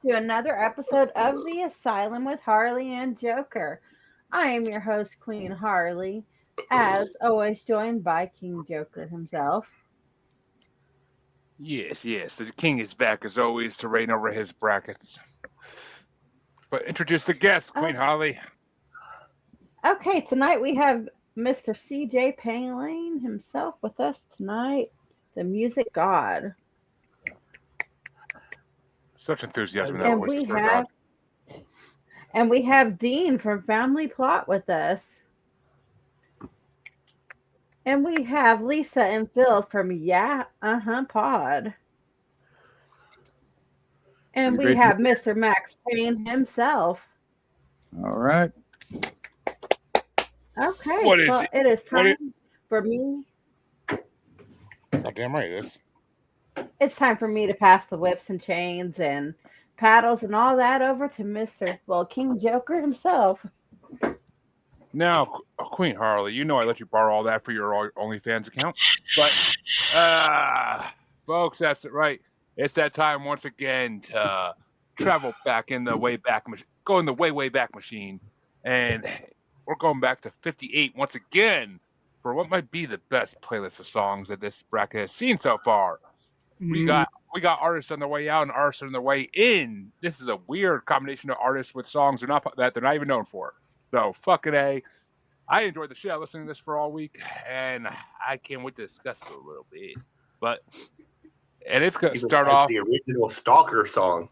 to another episode of the Asylum with Harley and Joker. I am your host, Queen Harley, as always joined by King Joker himself. Yes. The king is back as always to reign over his brackets. But introduce the guest, Queen Oh, Holly. okay, tonight we have Mr. CJ Payne himself with us tonight, the music god. Such enthusiasm in that And voice, I we swear to God. have and we have Dean from Family Plot with us. And we have Lisa and Phil from Pod. And we Great. have Mr. Max Payne himself. All right. Okay, What is well, it? it is What time for me. Goddamn right it is. It's time for me to pass the whips and chains and paddles and all that over to King Joker himself. Now, Queen Harley, you know I let you borrow all that for your OnlyFans account. But, folks, that's it, right. It's that time once again to travel back in the way back machine, go in the way back machine. And we're going back to 58 once again for what might be the best playlist of songs that this bracket has seen so far. We got artists on their way out and artists on their way in. This is a weird combination of artists with songs that they're not even known for. So fucking A. I enjoyed the shit out of listening to this for all week, and I can't wait to discuss it a little bit. And it's gonna start off the original Stalker song.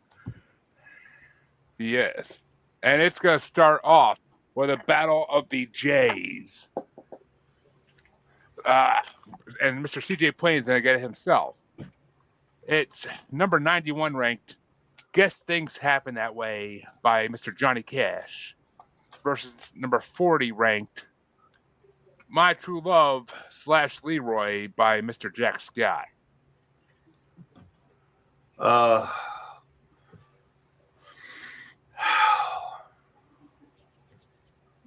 Yes. And it's gonna start off with a battle of the Jays. And Mr. CJ Payne's gonna get it himself. It's number 91 ranked Guess Things Happen That Way by Mr. Johnny Cash versus number 40 ranked My True Love / Leroy by Mr. Jack Scott.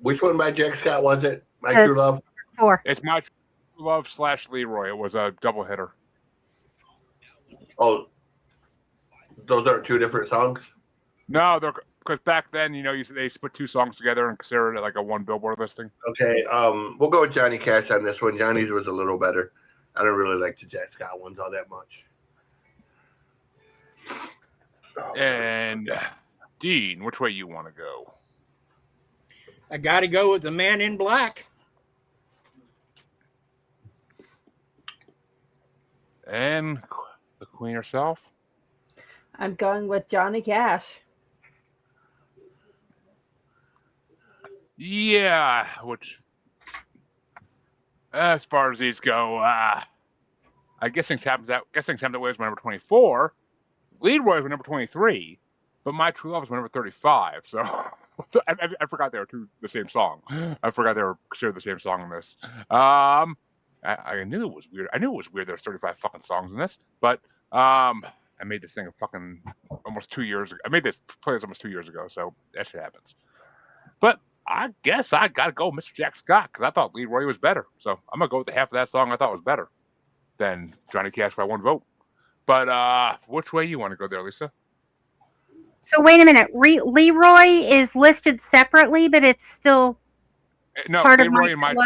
Which one by Jack Scott was it? My True Love? 4. It's My True Love / Leroy. It was a double hitter. Oh, those aren't two different songs? No, because back then, they put two songs together and considered it like a one Billboard listing. Okay, we'll go with Johnny Cash on this one. Johnny's was a little better. I don't really like the Jack Scott ones all that much. And Dean, which way you want to go? I got to go with the Man in Black. And the Queen herself? I'm going with Johnny Cash. Yeah, which, as far as these go, I guess things happen that way was my number 24. Leroy was number 23, but My True Love was my number 35. So I forgot they were the same song. I forgot they were considered the same song in this. I knew it was weird. I knew it was weird. There's 35 fucking songs in this, but I made this thing fucking almost 2 years ago. I made this playlist almost 2 years ago, so that shit happens. But I guess I gotta go with Mr. Jack Scott because I thought Leroy was better. So I'm gonna go with the half of that song I thought was better than Johnny Cash by one vote. But which way you want to go there, Lisa? So wait a minute. Leroy is listed separately, but it's still No, part Leroy of my and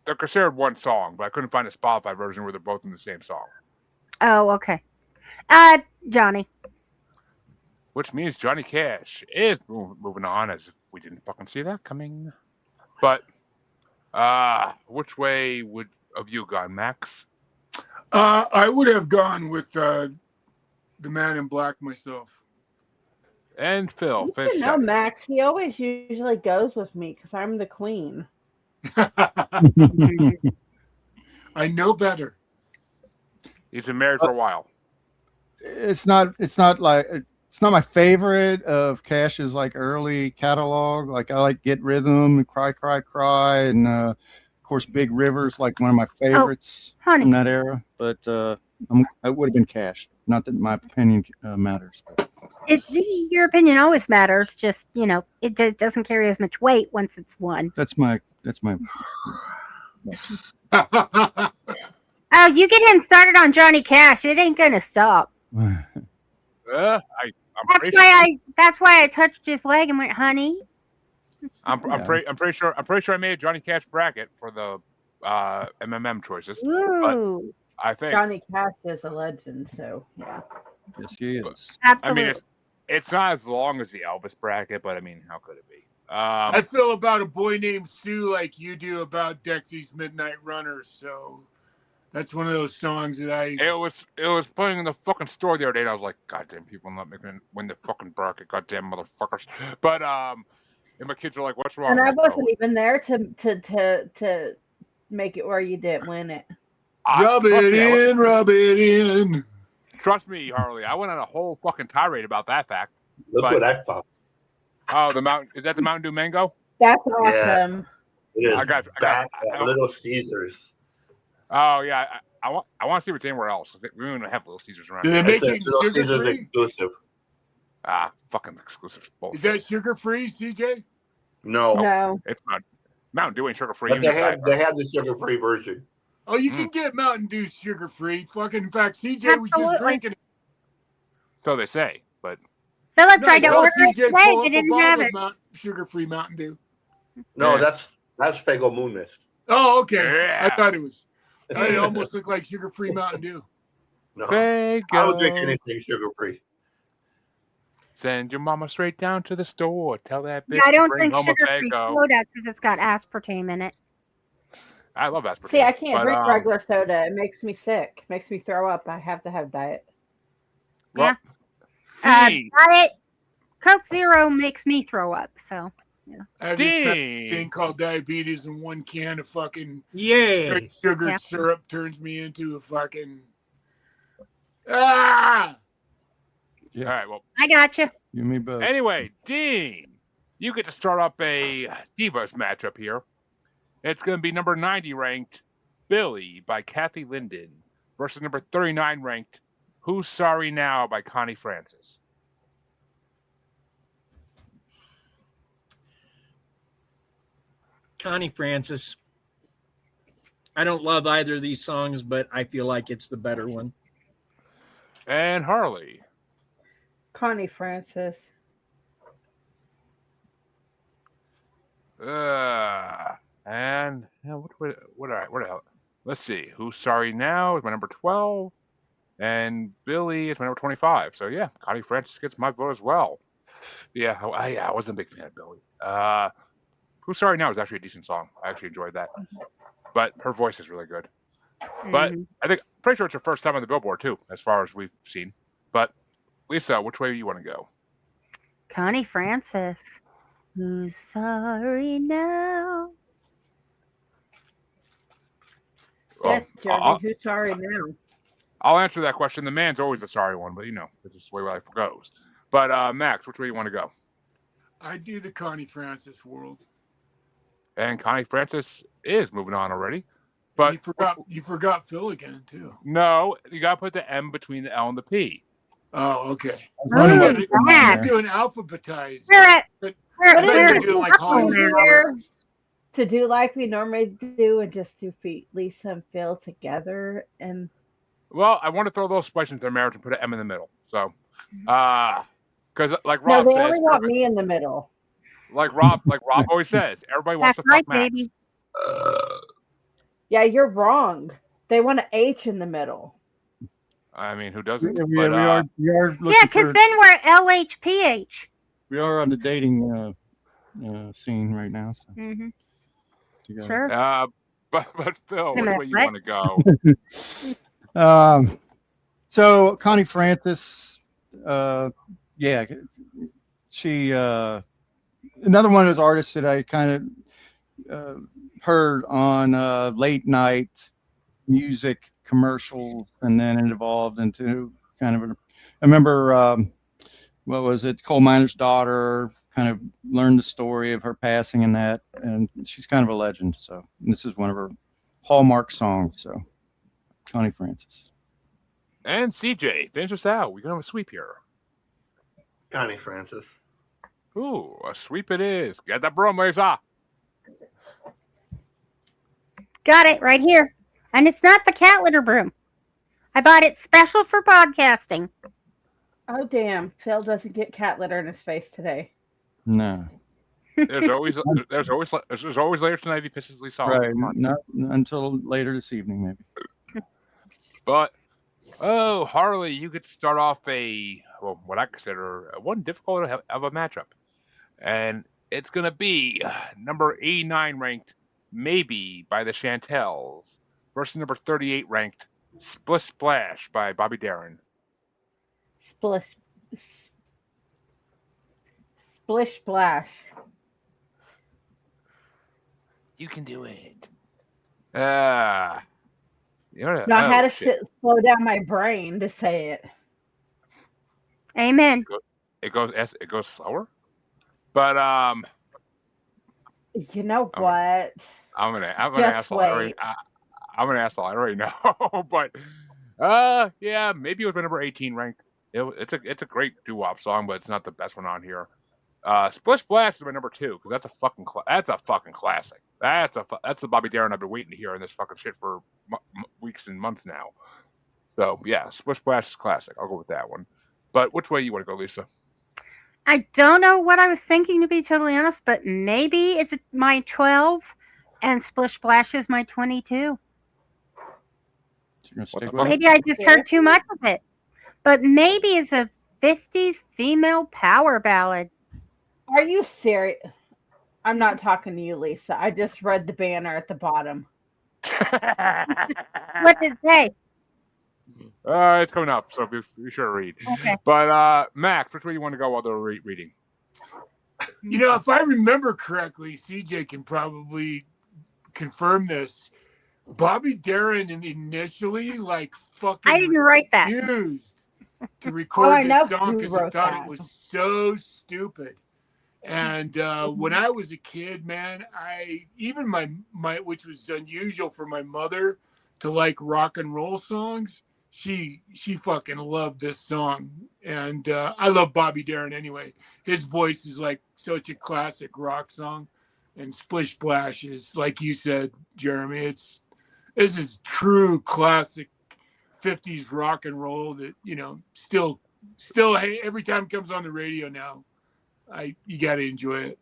they're considered one song, but I couldn't find a Spotify version where they're both in the same song. Oh, okay. Johnny. Which means Johnny Cash is moving on as if we didn't fucking see that coming. But which way have you gone, Max? I would have gone with the Man in Black myself. And Phil. You should know, Max. He always usually goes with me because I'm the queen. I know better. He's been married for a while. It's not my favorite of Cash's like early catalog. Like I like Get Rhythm and Cry Cry Cry and of course Big River's like one of my favorites from that era. But I would have been Cash. Not that my opinion matters. But. Your opinion always matters. Just it doesn't carry as much weight once it's won. That's my. Oh, you get him started on Johnny Cash. It ain't gonna stop. I That's why I touched his leg and went, honey. I'm pretty sure I made a Johnny Cash bracket for the MMM choices. Ooh. But I think Johnny Cash is a legend, so yeah. Yes, he is. Absolutely. I mean, it's not as long as the Elvis bracket, but I mean, how could it be? I feel about A Boy Named Sue like you do about Dexy's Midnight Runners. So that's one of those songs that I. It was playing in the fucking store the other day, and I was like, goddamn, people not making me win the fucking bracket, goddamn motherfuckers. But and my kids are like, what's wrong? And I like, wasn't even there to make it where you didn't win it. Rub it in. Trust me, Harley. I went on a whole fucking tirade about that fact. Look what I found. Oh, is that the Mountain Dew Mango? That's awesome. It is I got Little Caesars. Oh yeah, I want to see what's anywhere else. We don't even have Little Caesars around. Do they here. make It's it a Little sugar Caesars free? exclusive. Fucking exclusive bullshit. Is that sugar free, CJ? No, No. It's not. Mountain Dew ain't sugar free. but they have the sugar free version. Oh, you can get Mountain Dew sugar free. Fucking, in fact, CJ was just Absolutely. drinking it. So they say, but Philip tried to tell order it CJ today. pull They up a didn't bottle have of it. Sugar-free Mountain Dew. No, Yeah. that's Fago Moon Mist. Oh, okay. Yeah. I thought it was. It almost looked like sugar-free Mountain Dew. No, Fago. I would drink anything sugar free. Send your mama straight down to the store. Tell that bitch Yeah, I don't to bring drink home a sugar-free Fago. soda because it's got aspartame in it. I love aspartame. See, I can't but, drink regular soda. It makes me sick. Makes me throw up. I have to have diet. Well, Diet Coke Zero makes me throw up. So I have this Dean. thing called diabetes, and one can of fucking Yes. sugar Yeah. syrup turns me into a fucking. Ah! Yeah. All right. Well, I got you. You and me both. anyway, Dean, you get to start up a Divas matchup here. It's going to be number 90 ranked Billy by Kathy Linden versus number 39 ranked Who's Sorry Now by Connie Francis. Connie Francis. I don't love either of these songs, but I feel like it's the better one. And Harley. Connie Francis. And yeah, what the hell? Let's see. Who's Sorry Now is my number 12. And Billy is my number 25. So yeah, Connie Francis gets my vote as well. Yeah, I wasn't a big fan of Billy. Who's Sorry Now is actually a decent song. I actually enjoyed that. But her voice is really good. But I think pretty sure it's her first time on the Billboard too, as far as we've seen. But Lisa, which way do you want to go? Connie Francis. Who's sorry now? Well, Yes, Jeremy. Who's sorry now? I'll answer that question. The man's always a sorry one, but this is the way life goes. But Max, which way do you want to go? I do the Connie Francis world. And Connie Francis is moving on already. But You forgot Phil again too. no, you gotta put the M between the L and the P. Oh, okay. Running Ooh, with it from Max. there. You're doing alphabetized. We're I thought you were at doing like Hollywood. Easier to do like we normally do and just do Lisa and Phil together. And Well, I want to throw a little spice into their marriage and put an M in the middle. So, because like no, Rob they says, only want me in the middle. like Rob always says, everybody wants That's to fuck right, Max. baby. Yeah, you're wrong. They want an H in the middle. I mean, who doesn't? Yeah, we But, are looking Yeah, because for, then we're LHPH. we are on the dating scene right now. So Mm-hmm. together. Sure. but Phil, Wait a which minute, way you what? want to go? So Connie Francis, yeah, she another one of those artists that I kind of heard on late night music commercials, and then it evolved into kind of I remember what was it, Coal Miner's Daughter, kind of learned the story of her passing and that, and she's kind of a legend. So this is one of her hallmark songs. So Connie Francis. And CJ, finish us out. We're gonna have a sweep here. Connie Francis. Ooh, a sweep it is. Get that broom, Lisa. Got it right here. And it's not the cat litter broom. I bought it special for podcasting. Oh damn! Phil doesn't get cat litter in his face today. No. There's always later tonight if he pisses Lisa off. Right. Come on. Not until later this evening, maybe. But Harley, you could start off what I consider one difficult of a matchup, and it's gonna be number 89 ranked, maybe by the Chantels, versus number 38 ranked, Splish Splash by Bobby Darin. Splish, splish, splash. You can do it. You know, No, I had to slow down my brain to say it. Amen. It goes slower, but You know what? I'm gonna Just ask Larry. I'm gonna ask Larry now, but yeah, maybe it was number 18 ranked. It's a great doo-wop song, but it's not the best one on here. Splish Splash is my number 2 because that's a fucking classic. That's a Bobby Darin I've been waiting to hear in this fucking shit for weeks and months now. So yeah, Splish Splash is classic. I'll go with that one. But which way you want to go, Lisa? I don't know what I was thinking, to be totally honest, but maybe it's my 12 and Splish Splash is my 22. Maybe I just heard too much of it. But maybe it's a 50s female power ballad. Are you serious? I'm not talking to you, Lisa. I just read the banner at the bottom. What did it say? It's coming up, so be sure to read. Okay. But Max, which way you want to go while they're reading? You know, if I remember correctly, CJ can probably confirm this. Bobby Darin initially fucking I didn't write that. refused to record this song because he thought that. it was so stupid. And when I was a kid, man, even my which was unusual for my mother to like rock and roll songs, she fucking loved this song. And I love Bobby Darin anyway. His voice is like such a classic rock song. And Splish Splash is, like you said, Jeremy, this is true classic 50s rock and roll that, you know, still hey, every time it comes on the radio now, you got to enjoy it.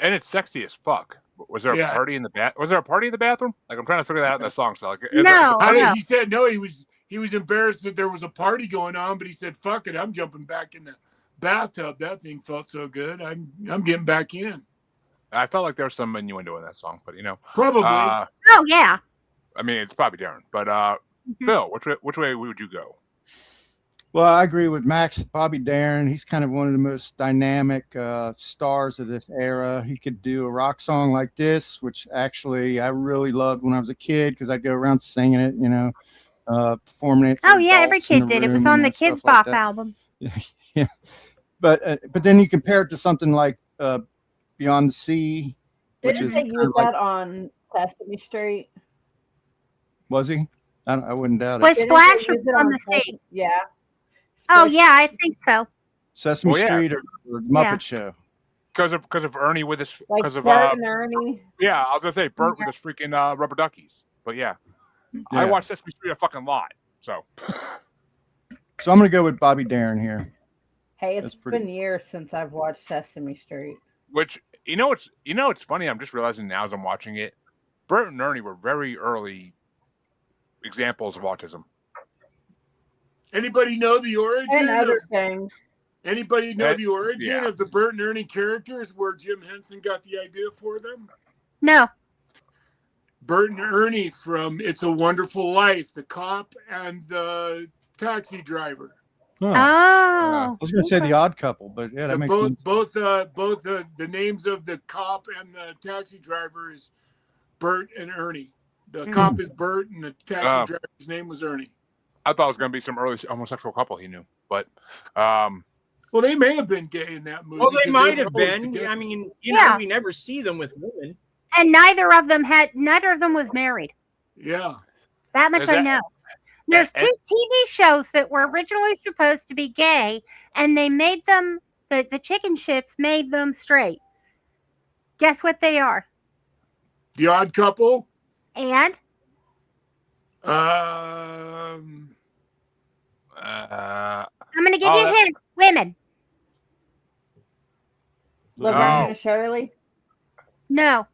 And it's sexy as fuck. Was there a party in the Was there a party in the bathroom? Like, I'm trying to figure that out in the song. So, No. He said no. He was embarrassed that there was a party going on, but he said, "Fuck it, I'm jumping back in the bathtub. That thing felt so good. I'm getting back in." I felt like there was some innuendo in that song, but you know, probably. Oh yeah. I mean, it's Bobby Darin, but Bill, which way would you go? Well, I agree with Max. Bobby Darin, he's kind of one of the most dynamic stars of this era. He could do a rock song like this, which actually I really loved when I was a kid because I'd go around singing it, you know, performing it. Oh yeah, every kid did. It was on the Kids Bop album. Yeah, but then you compare it to something like Beyond the Sea, which Didn't is they use that on Sesame Street? Was he? I wouldn't doubt Splish it. Splash or on the sea? Yeah. Oh yeah, I think so. Sesame Street or Muppet Show. Because of Ernie with his because of Bert and Ernie. Yeah, I was gonna say Bert with his freaking rubber duckies. But yeah, I watched Sesame Street a fucking lot. So I'm gonna go with Bobby Darin here. Hey, it's been years since I've watched Sesame Street. Which it's funny. I'm just realizing now as I'm watching it, Bert and Ernie were very early examples of autism. Anybody know the origin? And other things. Anybody know the origin of the Bert and Ernie characters, where Jim Henson got the idea for them? No. Bert and Ernie from It's a Wonderful Life, the cop and the taxi driver. Oh. I was going to say The Odd Couple, but yeah, that makes sense. Both the names of the cop and the taxi driver is Bert and Ernie. The cop is Bert, and the taxi driver's name was Ernie. I thought it was going to be some early homosexual couple he knew, but well, they may have been gay in that movie. Well, they might have been. I mean, you know, we never see them with women. And neither of them was married. Yeah. That much I know. There's two TV shows that were originally supposed to be gay, and they made them, the chicken shits made them straight. Guess what they are? The Odd Couple. And? I'm going to give you a hint. Women. Laverne and Shirley. No.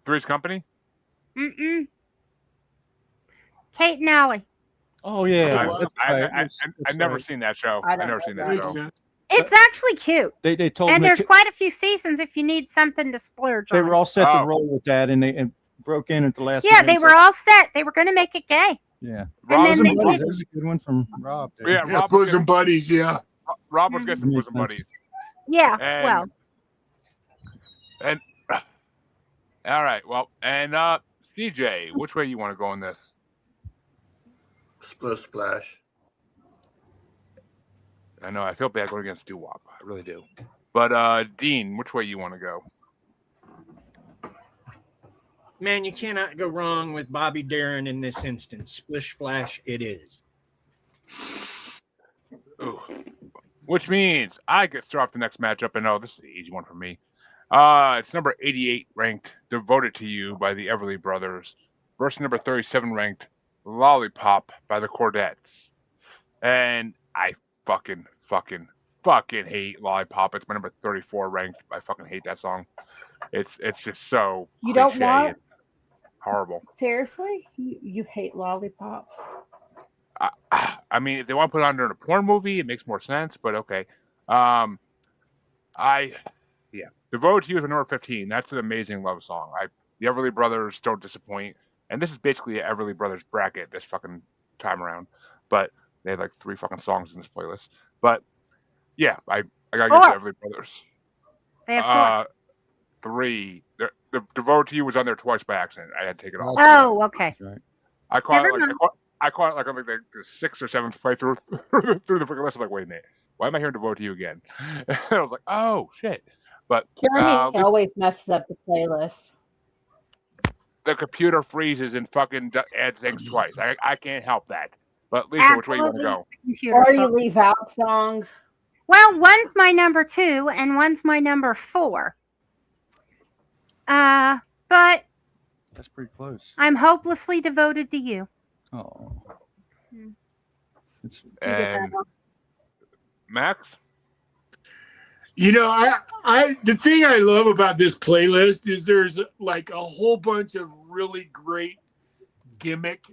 Three's Company. Mm-mm. Kate and Allie. Oh yeah, wow. that's right. I've never seen that show. I I've don't never know seen that. that Makes show. sense. It's actually cute. They told And me there's quite a few seasons if you need something to splurge they on. were all set to Oh. roll with that, and they broke in at the last. Yeah, minute they and were said, all set. They were going to make it gay. Yeah, Rob, then Bosom they Buddies. did. There's a good one from Rob. there. Yeah, Yeah, Rob bosom buddies. Yeah. Rob was getting some Makes bosom sense. buddies. Yeah, And, well. And all right, well, and CJ, which way you want to go in this? Splish splash. I know I feel bad going against doo-wop. I really do. But Dean, which way you want to go? Man, you cannot go wrong with Bobby Darin in this instance. Splish Splash, it is. Ooh. Which means I get to start off the next matchup, and this is an easy one for me. It's number 88 ranked, Devoted to You by the Everly Brothers, versus number 37 ranked, Lollipop by the Chordettes. And I fucking hate Lollipop. It's my number 34 ranked. I fucking hate that song. It's just so You cliche don't want? and horrible. Seriously? You hate lollipops? I mean, if they want to put it on during a porn movie, it makes more sense. But okay, Devoted to You is my number 15. That's an amazing love song. The Everly Brothers don't disappoint, and this is basically an Everly Brothers bracket this fucking time around. But they had like 3 fucking songs in this playlist. But yeah, I gotta give it to Everly Brothers. They have 4. 3. The Devoted to You was on there twice by accident. I had to take it off. Oh, okay. That's right. I caught Never it like I caught it like on like the 6th or 7th playthrough through the freaking list. I'm like, wait a minute, why am I hearing Devoted to You again? And I was like, oh shit. But Jeremy always messes up the playlist. the computer freezes and fucking adds things twice. I can't help that. But Lisa, which way you want to go? Or you leave out songs. Well, one's my number 2 and one's my number 4. But That's pretty close. I'm hopelessly devoted to you. Oh, it's And Max? You know, I the thing I love about this playlist is there's like a whole bunch of really great gimmick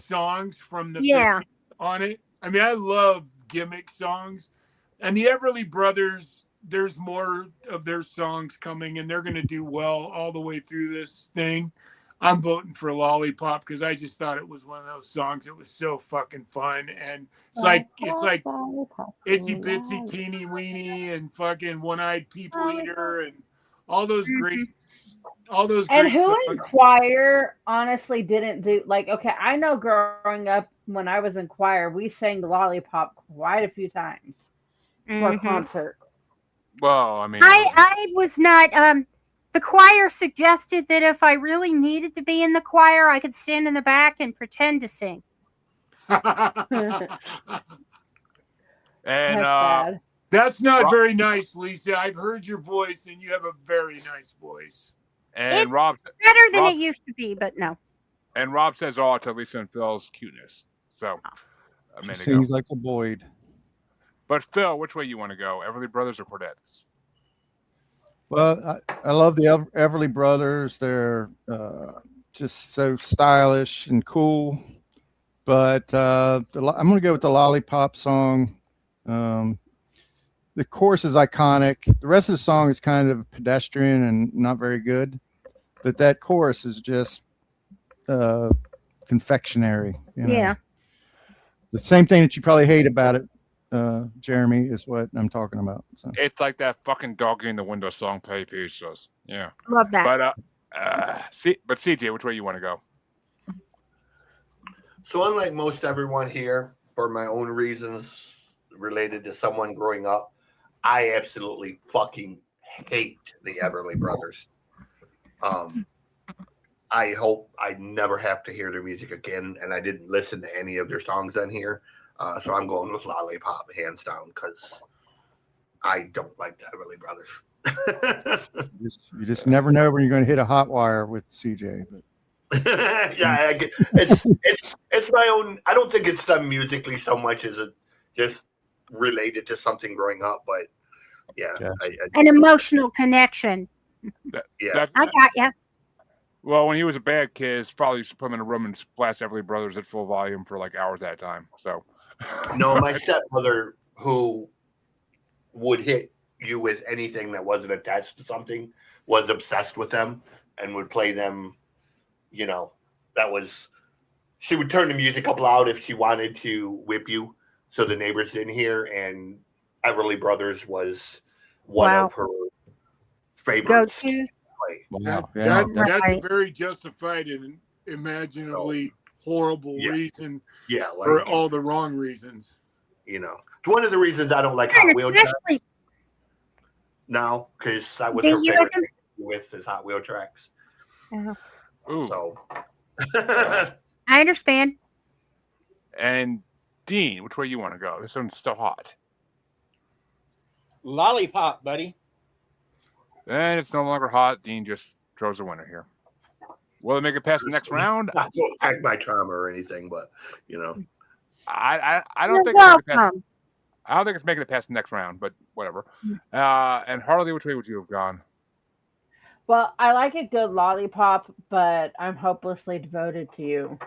songs from the 50s on it. I mean, I love gimmick songs, and the Everly Brothers, there's more of their songs coming, and they're going to do well all the way through this thing. I'm voting for Lollipop because I just thought it was one of those songs that was so fucking fun, and it's like Itsy Bitsy Teeny Weeny and fucking One-Eyed People Eater and all those great And who songs. in choir honestly didn't do like? Okay, I know growing up when I was in choir, we sang Lollipop quite a few times for a concert. Well, I mean, I was not. The choir suggested that if I really needed to be in the choir, I could stand in the back and pretend to sing. And that's not very nice, Lisa. I've heard your voice, and you have a very nice voice. And It's Rob better than it used to be, but no. And Rob says all to Lisa and Phil's cuteness. So a minute ago. seems like a Boyd. But Phil, which way you want to go? Everly Brothers or Chordettes? Well, I love the Everly Brothers. They're just so stylish and cool. But I'm going to go with the Lollipop song. The chorus is iconic. The rest of the song is kind of pedestrian and not very good. But that chorus is just confectionery. You know? Yeah. The same thing that you probably hate about it, Jeremy, is what I'm talking about. So. It's like that fucking dog in the window song Play Pieces. Yeah. Love that. But CJ, which way you want to go? So unlike most everyone here, for my own reasons related to someone growing up, I absolutely fucking hate the Everly Brothers. I hope I never have to hear their music again, and I didn't listen to any of their songs on here. So I'm going with Lollipop, hands down, because I don't like the Everly Brothers. You just never know when you're going to hit a hot wire with CJ. But. Yeah, it's my own. I don't think it's them musically so much as it just related to something growing up, but yeah. An emotional connection. Yeah. I got you. Well, when he was a bad kid, his father used to put him in a room and blast Everly Brothers at full volume for like hours at a time. So, No, my stepmother, who would hit you with anything that wasn't attached to something, was obsessed with them and would play them. You know, she would turn the music up loud if she wanted to whip you so the neighbors didn't hear. And Everly Brothers was one of her favorites. Go-tos. Wow. That's a very justified and imaginably horrible reason for all the wrong reasons. You know, it's one of the reasons I don't like Hot Wheel tracks now, because that was her favorite thing with his Hot Wheel tracks. So I understand. And Dean, which way you want to go? This one's still hot. Lollipop, buddy. And it's no longer hot. Dean just throws a winner here. Will it make it past the next round? I don't act my trauma or anything, but you know, I don't think it's I don't think it's making it past the next round, but whatever. And Harley, which way would you have gone? Well, I like a good lollipop, but I'm hopelessly devoted to you.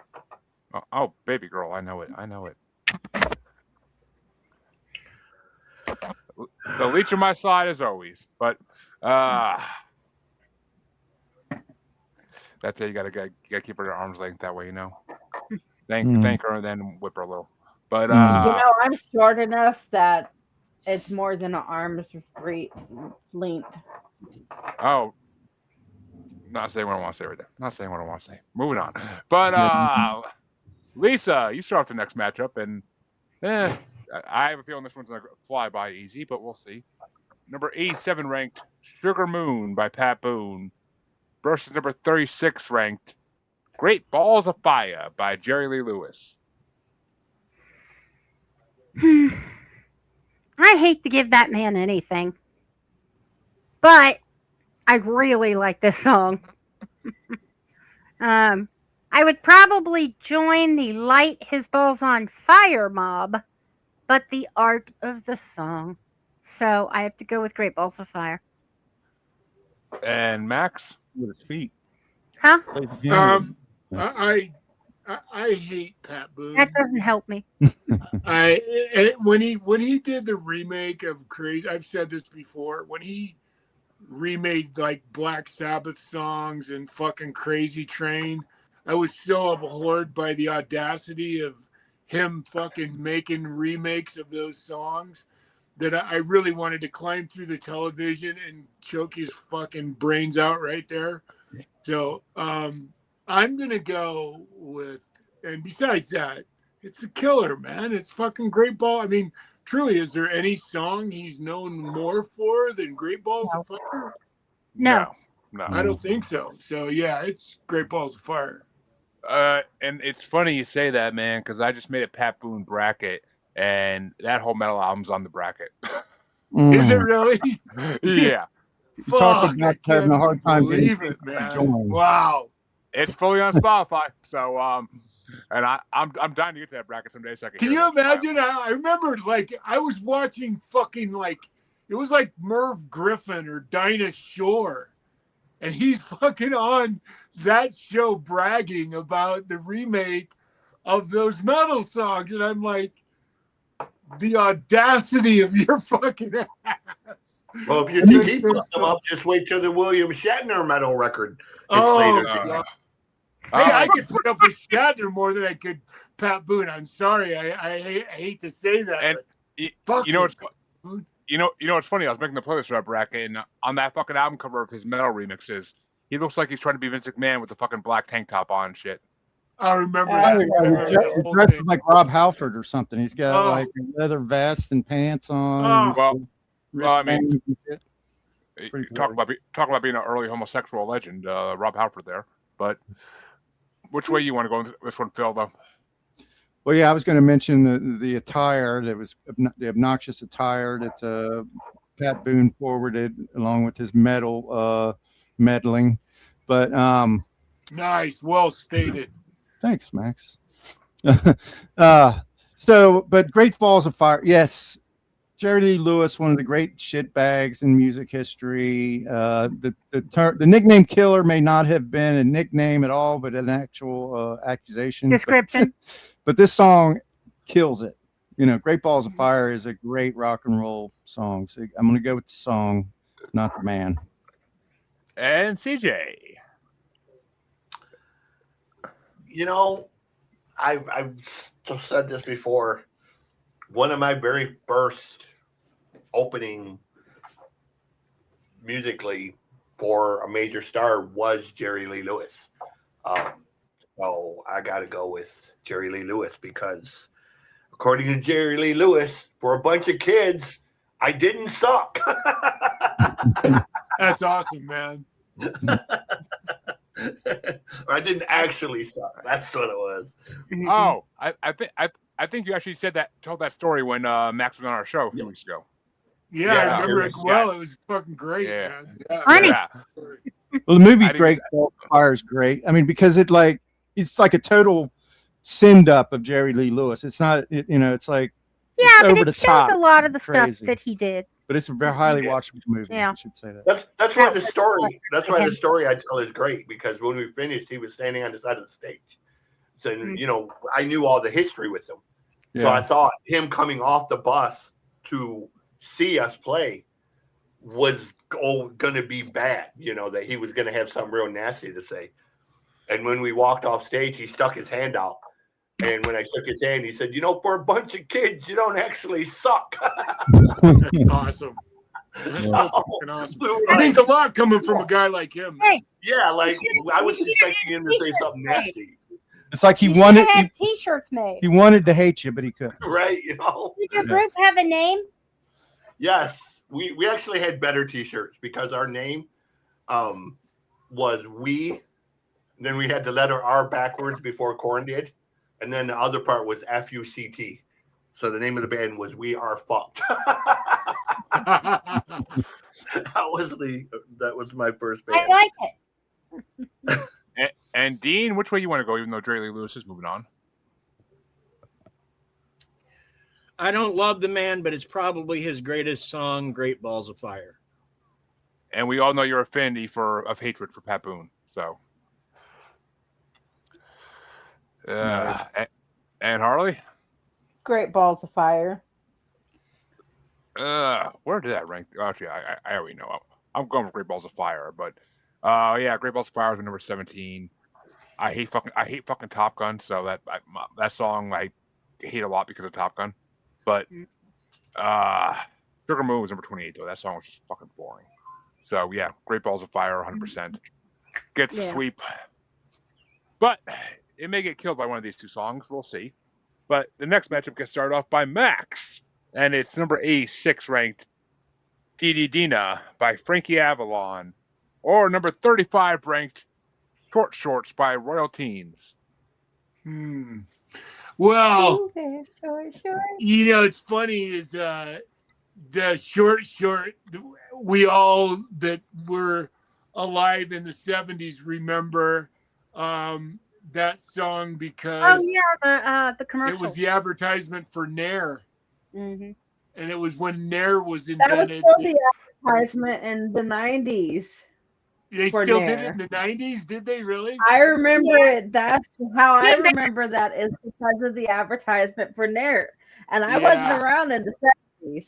Oh, baby girl, I know it. The leech on my side as always, but that's it. You gotta keep her at arm's length that way, you know. Thank her and then whip her a little. But you know, I'm short enough that it's more than an arm's length. Oh, not saying what I want to say right there. Moving on. But Lisa, you start off the next matchup, and I have a feeling this one's gonna fly by easy, but we'll see. Number 87 ranked Sugar Moon by Pat Boone versus number 36 ranked Great Balls of Fire by Jerry Lee Lewis. I hate to give that man anything, but I really like this song. I would probably join the Light His Balls on Fire mob, but the art of the song. So I have to go with Great Balls of Fire. And Max? With his feet. Huh? I hate Pat Boone. That doesn't help me. When he did the remake of Crazy, I've said this before, when he remade like Black Sabbath songs and fucking Crazy Train, I was so abhorred by the audacity of him fucking making remakes of those songs that I really wanted to climb through the television and choke his fucking brains out right there. So I'm gonna go with, and besides that, it's a killer, man. It's fucking Great Ball. I mean, truly, is there any song he's known more for than Great Balls of Fire? No. I don't think so. So yeah, it's Great Balls of Fire. And it's funny you say that, man, because I just made a Pat Boone bracket, and that whole metal album's on the bracket. Is it really? Yeah. You talk about having a hard time getting it, man. joined. Wow. It's fully on Spotify, so and I'm dying to get to that bracket someday. So I can you imagine? I remember, like, I was watching fucking, like, it was like Merv Griffin or Dinah Shore, and he's fucking on that show bragging about the remake of those metal songs, and I'm like, the audacity of your fucking ass. Well, if you keep them up, just wait till the William Shatner metal record. Hey, I could put up with Shatner more than I could Pat Boone. I'm sorry, I hate to say that. And you know what's funny? I was making the playlist for that bracket, and on that fucking album cover of his metal remixes, he looks like he's trying to be Vince McMahon with the fucking black tank top on and shit. I remember that. He dresses like Rob Halford or something. He's got like a leather vest and pants on. Well, I mean, talk about being an early homosexual legend, Rob Halford there. But which way you want to go in this one, Phil? Though. Well, yeah, I was going to mention the attire. That was the obnoxious attire that Pat Boone forwarded along with his meddling. But nice, well stated. Thanks, Max. But Great Balls of Fire, yes, Jerry Lee Lewis, one of the great shitbags in music history. The nickname Killer may not have been a nickname at all, but an actual accusation. Description. But this song kills it. Great Balls of Fire is a great rock and roll song. So I'm going to go with the song, not the man. And CJ. I've said this before. One of my very first opening musically for a major star was Jerry Lee Lewis. So I got to go with Jerry Lee Lewis because according to Jerry Lee Lewis, for a bunch of kids, I didn't suck. That's awesome, man. I didn't actually suck. That's what it was. Oh, I think you actually told that story when Maxx was on our show a few weeks ago. Yeah, I remember it well. It was fucking great, man. Yeah. Well, the movie Great Balls of Fire is great. I mean, because it's like a total send up of Jerry Lee Lewis. It's not, it's like it's over but the it shows top. a lot of the Crazy. stuff that he did. But it's a very highly watchable movie. Yeah. I should say that. That's why the story. That's why the story I tell is great because when we finished, he was standing on the side of the stage. So I knew all the history with him. Yeah. So I thought him coming off the bus to see us play was going to be bad. That he was going to have something real nasty to say. And when we walked off stage, he stuck his hand out. And when I shook his hand, he said, for a bunch of kids, you don't actually suck. Awesome. That's so fucking awesome. It means a lot coming from a guy like him. Hey, yeah, like I was expecting him to say something nasty. It's like he wanted to have T-shirts made. He wanted to hate you, but he couldn't. Right, Did your group have a name? Yes, we actually had better T-shirts because our name was We. Then we had the letter R backwards before Korn did. And then the other part was FUCT. So the name of the band was We Are Fucked. that was my first band. I like it. And Dean, which way you want to go, even though Jerry Lee Lewis is moving on? I don't love the man, but it's probably his greatest song, Great Balls of Fire. And we all know your affinity of hatred for Pat Boone. So. And Harley? Great Balls of Fire. Where did that rank? Actually, I already know. I'm going with Great Balls of Fire, but Great Balls of Fire is number 17. I hate fucking Top Gun, so that song I hate a lot because of Top Gun. But Sugar Moon was number 28 though. That song was just fucking boring. So yeah, Great Balls of Fire, 100% gets the sweep. But it may get killed by one of these two songs. We'll see. But the next matchup gets started off by Maxx, and it's number 86 ranked Dee Dina by Frankie Avalon, or number 35 ranked Short Shorts by Royal Teens. Well, it's funny is the short, we all that were alive in the 70s remember that song because the commercial. It was the advertisement for Nair. Mm-hmm. And it was when Nair was invented. That was still the advertisement in the 90s. They still Nair. Did it in the 90s? Did they really? I remember it. That's how I remember that is because of the advertisement for Nair. And I wasn't around in the 70s.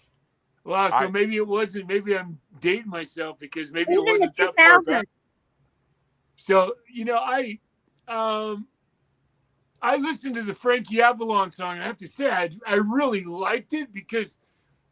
Well, so maybe it wasn't. Maybe I'm dating myself because maybe it wasn't that far back. So, I listened to the Frankie Avalon song, and I have to say I really liked it because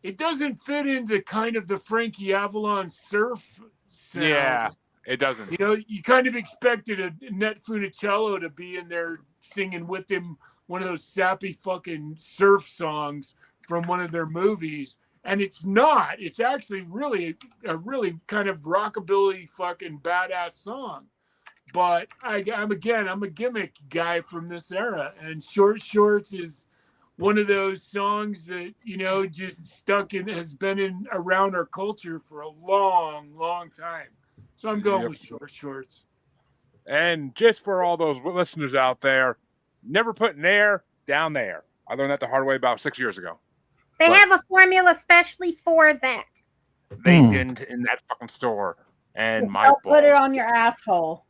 it doesn't fit into kind of the Frankie Avalon surf sound. Yeah, it doesn't. You kind of expected a Net Funicello to be in there singing with him one of those sappy fucking surf songs from one of their movies, and it's not. It's actually really a really kind of rockabilly fucking badass song. But I'm a gimmick guy from this era, and Short Shorts is one of those songs that just stuck in, has been around our culture for a long, long time. So I'm going with Short Shorts. And just for all those listeners out there, never put Nair down there. I learned that the hard way about 6 years ago. They But- have a formula especially for that. They Hmm. didn't in that fucking store. And my Don't balls. put it on your asshole.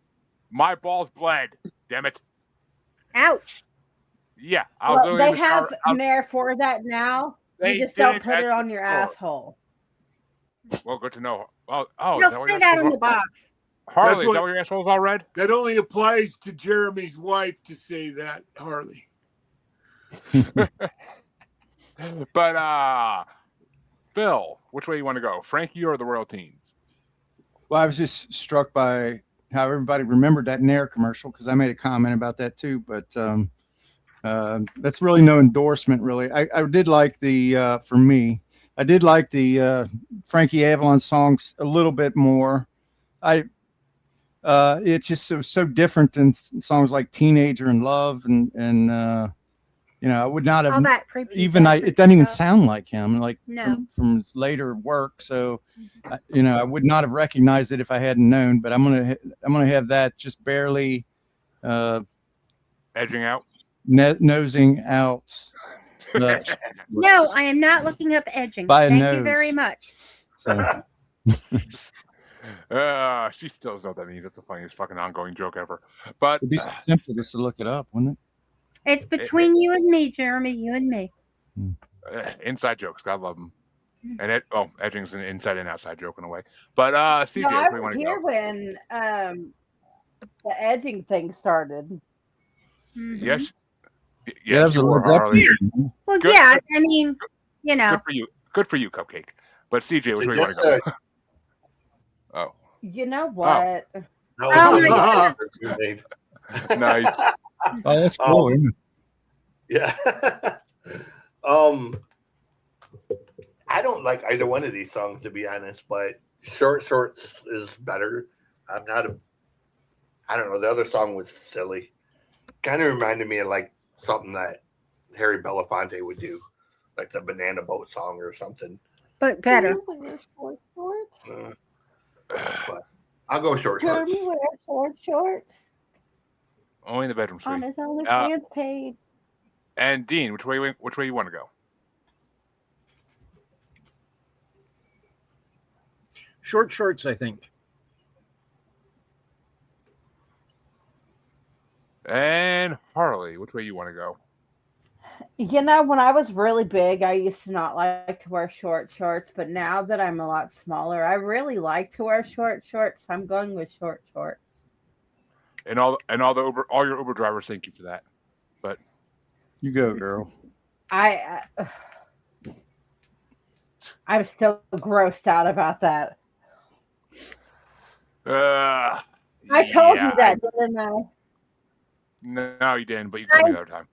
My balls bled. Damn it. Ouch. Yeah, I was literally They in the shower. have Nair for that now. They You just don't did put at it on your the store. asshole. Well, good to know. Oh, is You'll that what see your that in asshole's the box. Harley, That's is what- that what your asshole's all red? That only applies to Jeremy's wife to say that, Harley. But Bill, which way you want to go? Frankie or the Royal Teens? Well, I was just struck by how everybody remembered that Nair commercial because I made a comment about that too. But that's really no endorsement, really. I did like the for me, I did like the Frankie Avalon songs a little bit more. It's just so different than songs like Teenager and Love and I would not have All that it doesn't even stuff. sound like him, like No. from his later work. So, I would not have recognized it if I hadn't known. But I'm gonna have that just barely Edging out. nosing out. No, I am not looking up edging. By a Thank you nose. very much. So, She still doesn't know what that means. That's the funniest fucking ongoing joke ever. But it'd be so simple just to look it up, wouldn't it? It's between you and me, Jeremy. You and me. inside jokes, I love them. And edging's an inside and outside joke in a way. But CJ, No, I where do you was want to here go? when the edging thing started. Mhm. Yes. Yeah, that was a you Led were, Harley. Zeppelin. Well, Good- yeah. I mean, you know. Good for you. Good for you, Cupcake. But CJ, which way you want Yes, to go? Oh, You know what? No, Oh my God. nice. Oh, that's cool. isn't it? Yeah. I don't like either one of these songs, to be honest, but Shorts is better. I don't know. The other song was silly. Kind of reminded me of like something that Harry Belafonte would do, like the Banana Boat song or something. But better. But I'll go Shorts. Jeremy wears shorts Only in the bedroom on suite. his OnlyFans page. And Dean, which way you want to go? Shorts, I think. And Harley, which way you want to go? When I was really big, I used to not like to wear short shorts, but now that I'm a lot smaller, I really like to wear short shorts. I'm going with short shorts. And all your Uber drivers thank you for that. But You go, girl. I'm still grossed out about that. I told you that, didn't I? No, you didn't, but you told me the other time.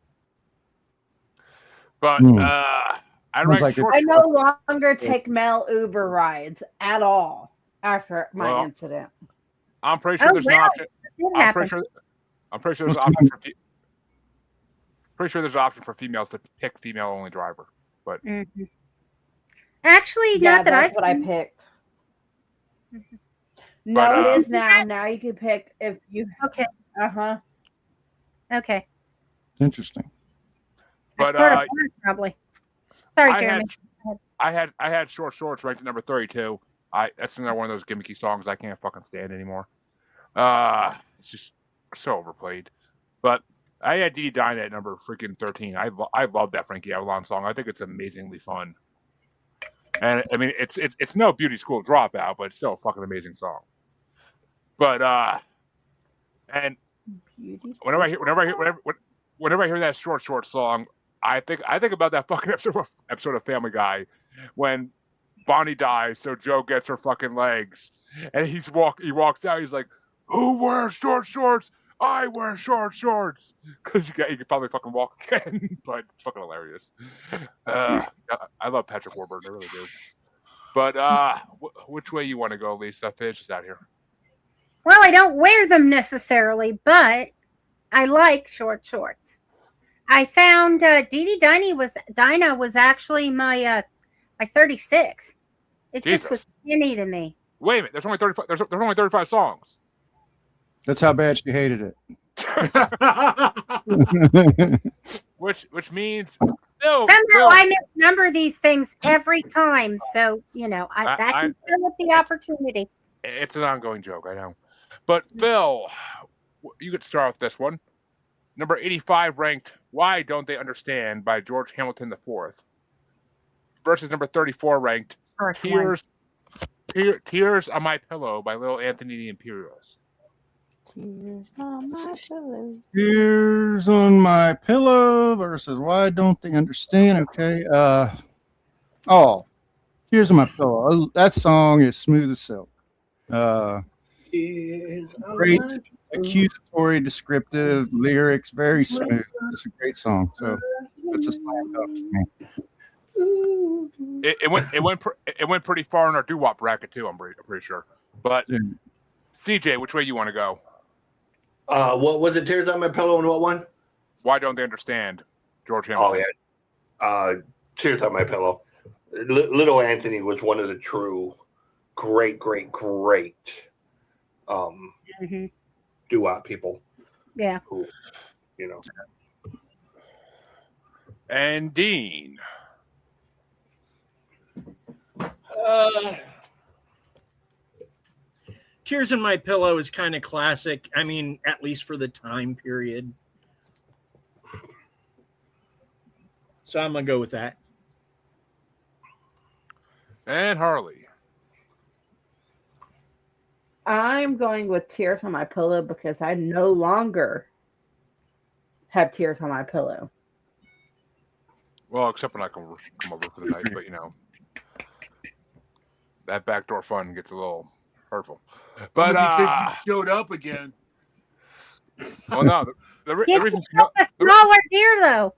But I Sounds rank like short I no shorts. longer take male Uber rides at all after my Well, incident. I'm pretty sure Oh, there's an wow. option. It I'm happened. pretty sure there's an What's option for pretty sure there's an option for females to pick female only driver. But Mhm. Actually, Yeah, not that I've that's what I seen. picked. But, No, it is now. Now you can pick if you. Okay. Okay. Interesting. But, I've heard of that, probably. Sorry, I Jeremy. had short shorts ranked at number 32. That's another one of those gimmicky songs I can't fucking stand anymore. It's just so overplayed. But I had Dee Dinah at number freaking 13. I love that Frankie Avalon song. I think it's amazingly fun. And I mean, it's no Beauty School Dropout, but it's still a fucking amazing song. But and whenever I hear that short song, I think about that fucking episode of Family Guy when Bonnie dies, so Joe gets her fucking legs, and he walks out. He's like, "Who wears short shorts? I wear short shorts," because he could probably fucking walk again. But it's fucking hilarious. I love Patrick Warburton, I really do. But which way you want to go, Lisa? Finish us out here. Well, I don't wear them necessarily, but I like short shorts. I found Dee Dinah was actually my 36. It just was Jesus. skinny to me. Wait a minute. There's only 35. There's only 35 songs. That's how bad she hated it. Which means Somehow I misnumber these things every time. So, I can fill with the opportunity. It's an ongoing joke, I know. But Phil, you could start with this one. Number 85 ranked "Why Don't They Understand" by George Hamilton IV versus number 34 ranked Tears on My Pillow by Little Anthony the Imperials. Tears on my pillow. Tears on My Pillow versus Why Don't They Understand? Okay. Tears on My Pillow. That song is smooth as silk. Great accusatory, descriptive lyrics, very smooth. It's a great song. So that's a slam dunk for me. It went pretty far in our doo-wop bracket too. I'm pretty sure. But CJ, which way you want to go? What was it? Tears on My Pillow and what one? Why Don't They Understand? George Hamilton. Oh yeah. Tears on My Pillow. Little Anthony was one of the true great doo-wop people. Yeah. Who, And Dean. Tears in My Pillow is kind of classic. I mean, at least for the time period. So I'm going to go with that. And Harley. I'm going with Tears on My Pillow because I no longer have tears on my pillow. Well, except when I come over for the night, but that backdoor fun gets a little hurtful. But because you showed up again. Well, no, the reason a smaller deer though.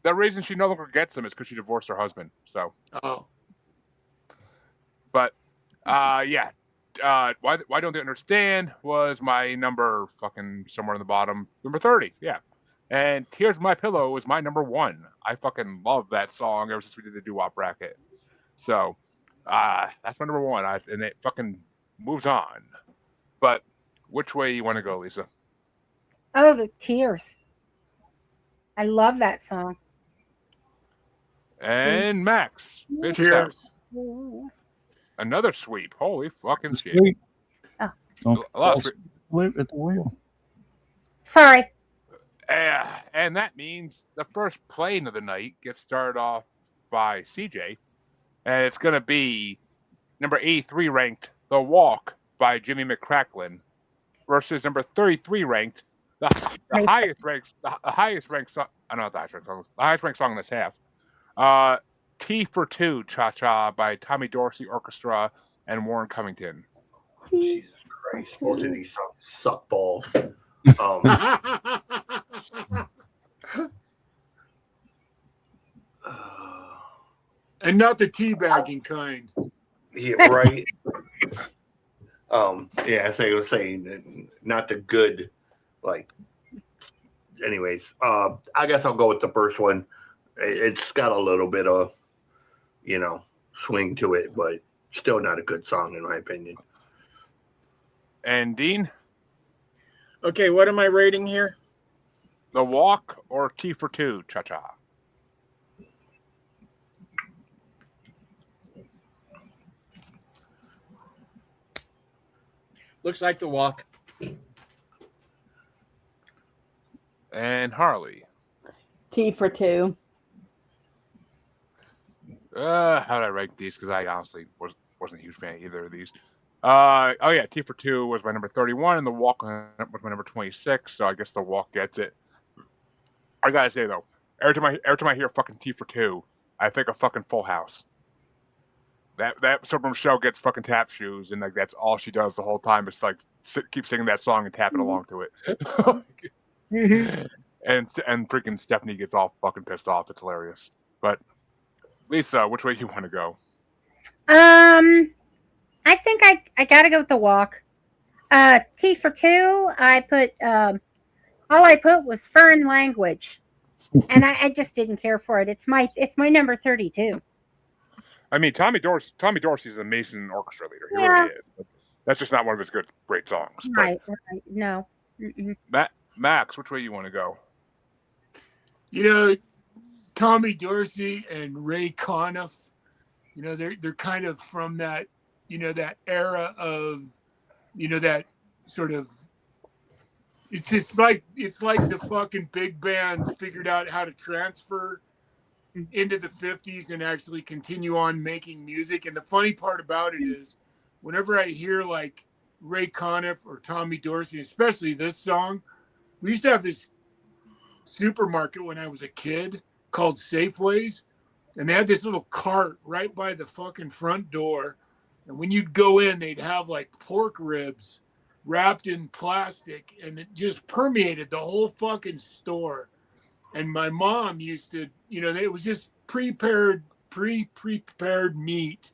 The reason she no longer gets them is because she divorced her husband. So. Oh. But yeah. Why Don't They Understand was my number, fucking somewhere in the bottom, number 30. Yeah. And Tears on My Pillow was my number 1. I fucking love that song ever since we did the doo-wop bracket. So, that's my number 1. And it fucking moves on. But which way you want to go, Lisa? Oh, the Tears. I love that song. And Maxx. Tears. Another sweep. Holy fucking shit. Oh. Don't flip at the wheel. Sorry. And that means the first plane of the night gets started off by CJ. And it's going to be number 83 ranked The Walk by Jimmy McCracklin versus number 33 ranked the highest ranked song. I don't know the highest ranked song in this half. T for Two, Cha Cha by Tommy Dorsey Orchestra and Warren Cummington. Jesus Christ, both of these songs suck balls. And not the teabagging kind. Yeah, right. Yeah, as I was saying, not the good, anyways, I guess I'll go with the first one. It's got a little bit of, swing to it, but still not a good song in my opinion. And Dean? Okay, what am I rating here? The Walk or T for Two, Cha Cha? Looks like The Walk. And Harley? T for Two. How did I rank these? Because I honestly wasn't a huge fan of either of these. Oh yeah, T for Two was my number 31, and The Walk was my number 26. So I guess The Walk gets it. I gotta say though, every time I hear fucking T for Two, I think of fucking Full House. That Suburban Show gets fucking tap shoes, and that's all she does the whole time. Is keep singing that song and tapping along to it. And freaking Stephanie gets all fucking pissed off. It's hilarious. But Lisa, which way you want to go? I think I gotta go with The Walk. T for Two, I put all I put was Foreign Language, and I just didn't care for it. It's my number 32. I mean, Tommy Dorsey's a Mason orchestra leader. He really is. That's just not one of his great songs. Right. No. Maxx, which way you want to go? Tommy Dorsey and Ray Conniff. You know, they're kind of from that, you know, that era of, you know, that sort of. It's like the fucking big bands figured out how to transfer into the 50s and actually continue on making music. And the funny part about it is, whenever I hear like Ray Conniff or Tommy Dorsey, especially this song, we used to have this supermarket when I was a kid called Safeways, and they had this little cart right by the fucking front door. And when you'd go in, they'd have like pork ribs wrapped in plastic, and it just permeated the whole fucking store. And my mom used to, you know, it was just prepared meat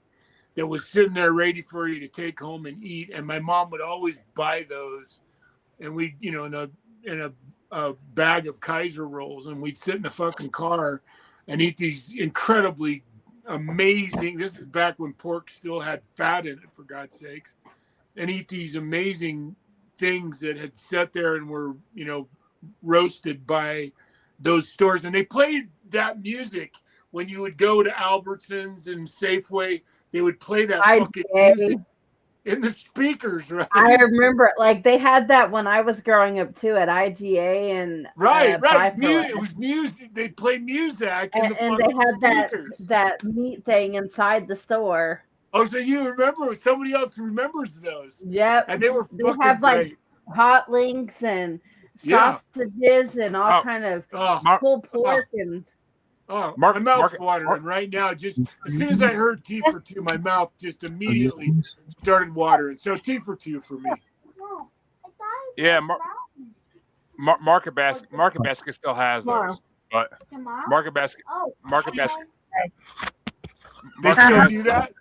that was sitting there ready for you to take home and eat. And my mom would always buy those, and we'd, you know, in a bag of Kaiser rolls, and we'd sit in the fucking car and eat these incredibly amazing. This is back when pork still had fat in it, for God's sakes, and eat these amazing things that had sat there and were, you know, roasted by those stores. And they played that music when you would go to Albertsons and Safeway. They would play that fucking music in the speakers, right? I remember it. Like they had that when I was growing up too at IGA and right. It was music. They'd play music, and they had that meat thing inside the store. Oh, so you remember? Somebody else remembers those? Yep. And they were they fucking have like great. hot links and sausages and all kind of pulled pork and. Oh, my mouth's watering right now. Just as soon as I heard T for Two, my mouth just immediately started watering. So T for Two for me. Yeah, Market Basket still has those, but Market Basket. They still do that.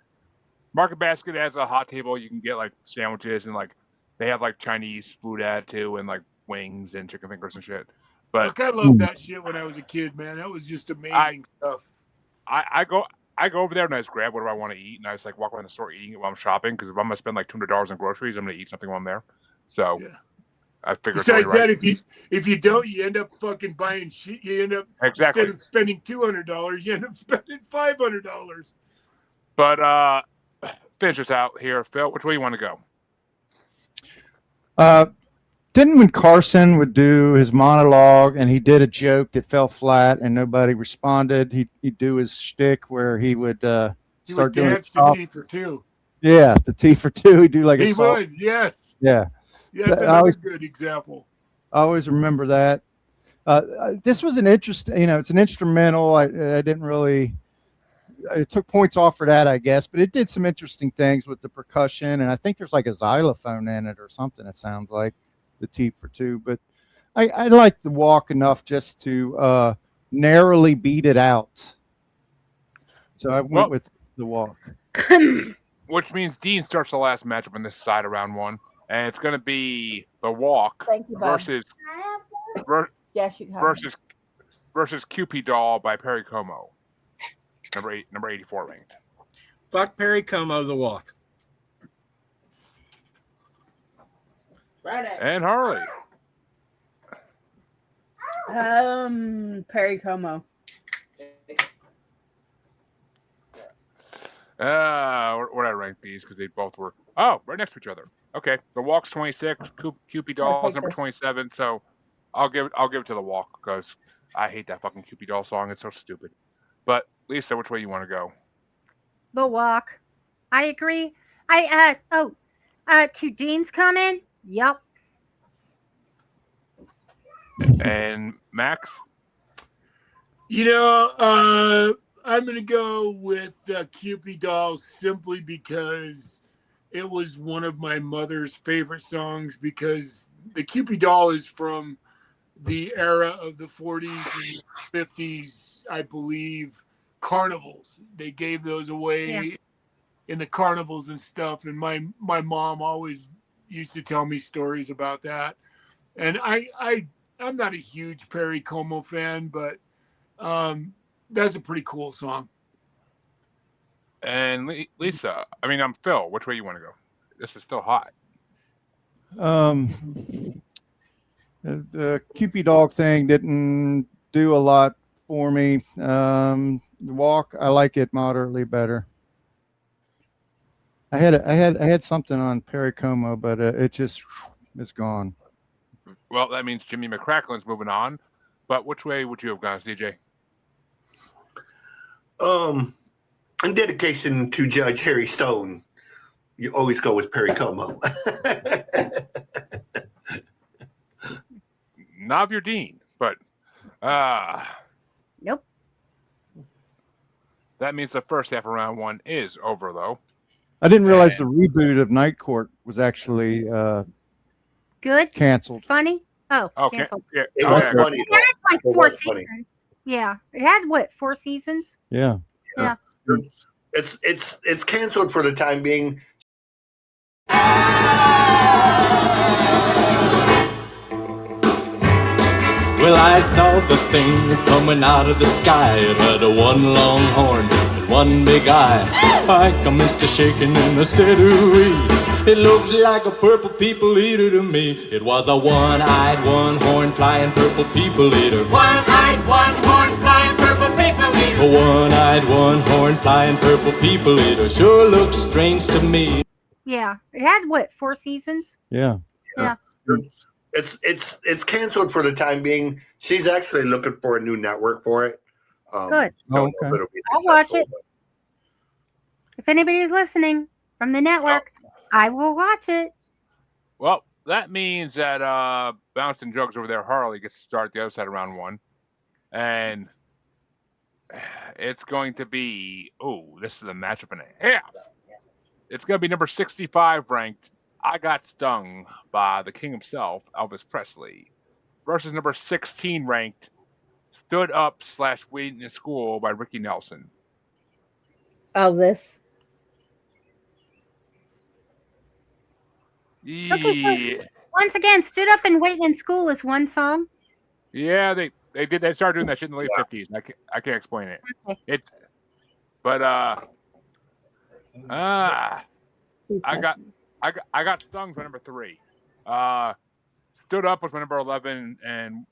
Market Basket has a hot table. You can get like sandwiches and like they have like Chinese food at too, and like wings and chicken fingers and shit. But look, I loved that shit when I was a kid, man. That was just amazing stuff. I go over there and I just grab whatever I want to eat, and I just like walk around the store eating it while I'm shopping, because if I'm gonna spend like $200 on groceries, I'm gonna eat something while I'm there. So I figure. Besides that, if you don't, you end up fucking buying shit. You end up instead of spending $200, you end up spending $500. But finish us out here, Phil. Which way you want to go? Didn't when Carson would do his monologue and he did a joke that fell flat and nobody responded, he'd do his shtick where he would start doing dance to T for Two. Yeah, the T for Two. He'd do like he would, yes. Yeah. Yeah, that's another good example. I always remember that. This was an interesting, you know, it's an instrumental. I didn't really. It took points off for that, I guess, but it did some interesting things with the percussion, and I think there's like a xylophone in it or something. It sounds like. The T for Two, but I like the walk enough just to narrowly beat it out. So I went with the walk. Which means Dean starts the last matchup on this side of round one, and it's going to be the walk versus Cupid Doll by Perry Como, number 84 ranked. Fuck Perry Como, the walk. And Harley. Perry Como. Where I rank these because they both were right next to each other. Okay, the walk's 26. Cupid Doll is number 27. So I'll give it to the walk because I hate that fucking Cupid Doll song. It's so stupid. But Lisa, which way you want to go? The walk. I agree. To Dean's comment. Yep. And Max? You know, I'm going to go with Cupid Doll simply because it was one of my mother's favorite songs, because the Cupid Doll is from the era of the 40s and 50s, I believe, carnivals. They gave those away in the carnivals and stuff, and my mom always used to tell me stories about that. And I'm not a huge Perry Como fan, but that's a pretty cool song. And Lisa, I'm Phil. Which way you want to go? This is still hot. The Cupid Dog thing didn't do a lot for me. The Walk, I like it moderately better. I had something on Perry Como, but it's gone. Well, that means Jimmy McCracklin's moving on. But which way would you have gone, CJ? In dedication to Judge Harry Stone, you always go with Perry Como. Not your Dean, but Nope. that means the first half of round 1 is over, though. I didn't realize the reboot of Night Court was actually Good. canceled. Funny. Oh, Okay. canceled. Yeah. It was Okay. funny. It had like It 4 was funny. seasons. Yeah, it had what, 4 seasons? Yeah. Yeah. It's canceled for the time being. Well, I saw the thing coming out of the sky. It had a one long horn and one big eye. I commenced to shaking and I said, ooh-wee. It looks like a purple people eater to me. It was a one-eyed, one-horn flying purple people eater. One-eyed, one-horn flying purple people eater. A one-eyed, one-horn flying purple people eater sure looks strange to me. Yeah. It had what, 4 seasons? Yeah. Yeah. It's canceled for the time being. She's actually looking for a new network for it. Good. Don't know Okay. if it'll be I'll watch successful, it. If anybody's listening from the network, I will watch it. Well, that means that Bouncing Jugs over there, Harley, gets to start the other side of round 1. And it's going to be, this is a matchup and a half. It's going to be number 65 ranked, I Got Stung by the king himself, Elvis Presley, versus number 16 ranked, Stood Up / Waiting in School by Ricky Nelson. Elvis. Okay, so- Yeah, Once again, Stood Up and Waiting in School is one song. yeah, they started doing that shit in the late 50s. And I can't explain it. Okay. But I got Stung for number 3. Stood Up was my number 11, and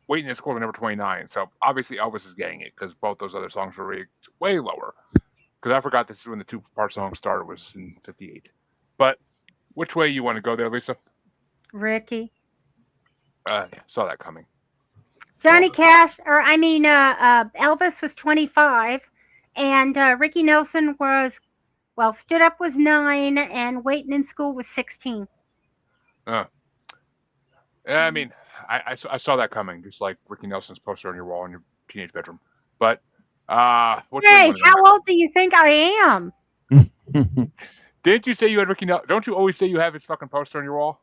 Waiting in School was number 29. So obviously Elvis is getting it because both those other songs were way lower. Because I forgot this is when the 2-part song started was in 58. But which way you want to go there, Lisa? Ricky. Saw that coming. Johnny Cash, Elvis was 25, and Ricky Nelson was, Stood Up was 9, and Waiting in School was 16. I mean, I saw that coming, just like Ricky Nelson's poster on your wall in your teenage bedroom. But Hey, how old do you think I am? Didn't you say you had Ricky Nelson? Don't you always say you have his fucking poster on your wall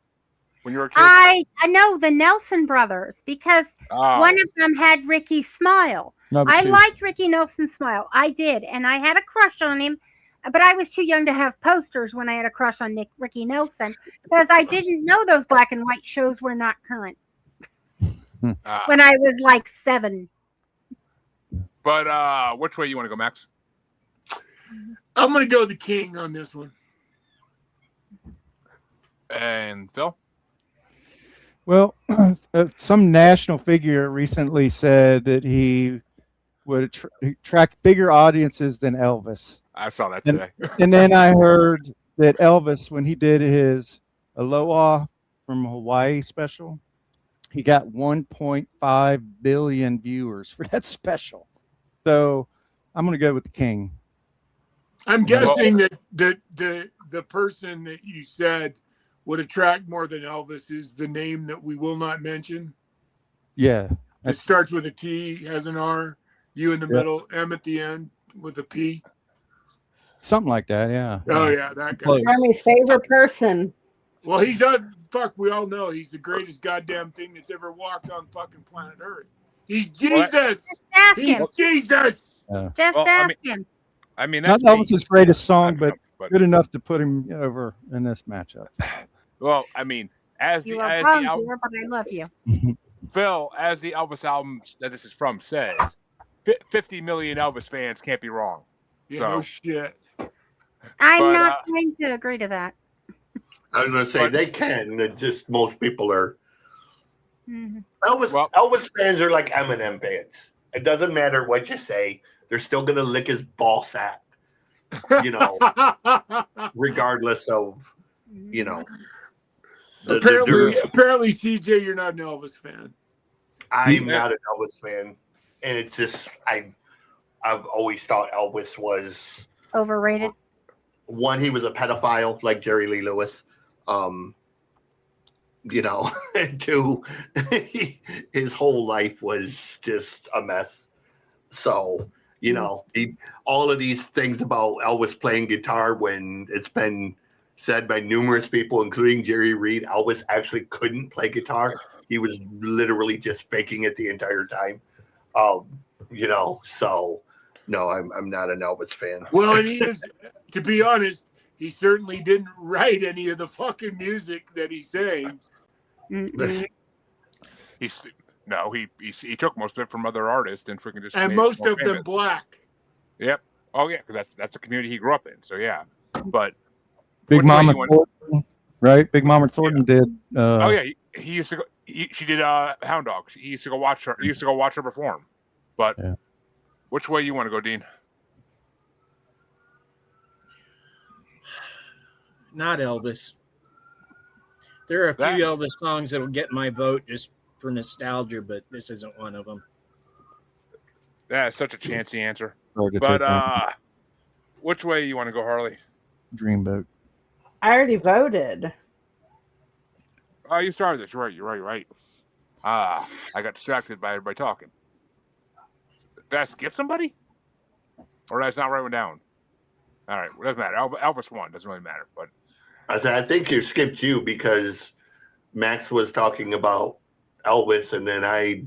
when you were a kid? I know the Nelson brothers because Oh. one of them had Ricky's smile. Number I 2. liked Ricky Nelson's smile. I did, and I had a crush on him, but I was too young to have posters when I had a crush on Ricky Nelson because I didn't know those black and white shows were not current when I was like 7. But which way you want to go, Max? I'm going to go the king on this one. And Phil? Well, some national figure recently said that he would attract bigger audiences than Elvis. I saw that today. And then I heard that Elvis, when he did his Aloha from Hawaii special, he got 1.5 billion viewers for that special. So I'm going to go with the king. I'm guessing that the person that you said would attract more than Elvis is the name that we will not mention. Yeah. It starts with a T, has an R, U in the middle, M at the end with a P. Something like that, yeah. Oh, yeah, that guy. Close. Jeremy's favorite person. Well, we all know he's the greatest goddamn thing that's ever walked on fucking planet Earth. He's Jesus. Just ask He's him. Jesus. Just Well, ask him. I mean, Not that's Elvis's greatest song, That's but good enough to put him over in this matchup. Well, I mean, as You the are as wrong, the album, dear, but I love you. Phil, as the Elvis album that this is from says, 50 million Elvis fans can't be wrong. Yeah, So- no shit. I'm But, not going to agree to that. I was going to say they can. It just most people are. Mhm. Elvis Well- Elvis fans are like Eminem fans. It doesn't matter what you say. They're still going to lick his ball sack, you know, regardless of, you know. Apparently, CJ, you're not an Elvis fan. I'm not an Elvis fan. And it's just, I've always thought Elvis was overrated. One, he was a pedophile like Jerry Lee Lewis. You know, and two, his whole life was just a mess. So, you know, all of these things about Elvis playing guitar, when it's been said by numerous people, including Jerry Reed, Elvis actually couldn't play guitar. He was literally just faking it the entire time. You know, so no, I'm not an Elvis fan. Well, and he is, to be honest, he certainly didn't write any of the fucking music that he sang. Mm-mm. He took most of it from other artists and freaking just. And most of them black. Yep. Oh yeah, because that's a community he grew up in. So yeah, but Big Mama Thornton, right? Big Mama Thornton did. Oh yeah, he used to go. She did Hound Dog. He used to go watch her. He used to go watch her perform. But which way you want to go, Dean? Not Elvis. There are a few Elvis songs that'll get my vote just for nostalgia, but this isn't one of them. That's such a chancy answer. But which way you want to go, Harley? Dreamboat. I already voted. Oh, you started this. You're right. I got distracted by everybody talking. Did I skip somebody? Or did I not write one down? All right, it doesn't matter. Elvis won. Doesn't really matter. But I think you skipped you because Maxx was talking about Elvis, and then I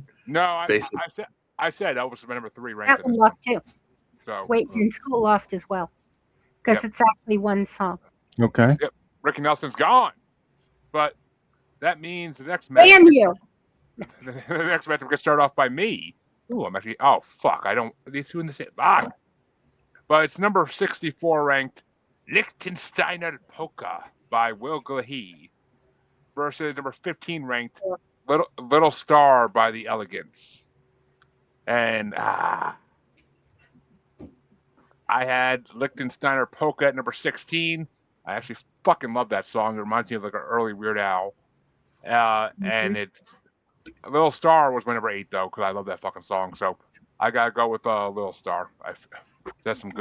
said Elvis was my number 3 ranked. That one lost too. So Wait, and School lost as well because it's actually one song. Okay. Yep. Ricky Nelson's gone, but that means the next match. Damn you! The next match we're gonna start off by me. Ooh, I'm actually. Oh fuck! I don't. These two in the same. But it's number 64 ranked Liechtensteiner Polka by Will Glahe versus number 15 ranked Little Star by The Elegants. And I had Liechtensteiner Polka at number 16. I actually fucking love that song. It reminds me of like an early Weird Al. And it's Little Star was my number 8 though, because I love that fucking song. So I gotta go with Little Star. That's some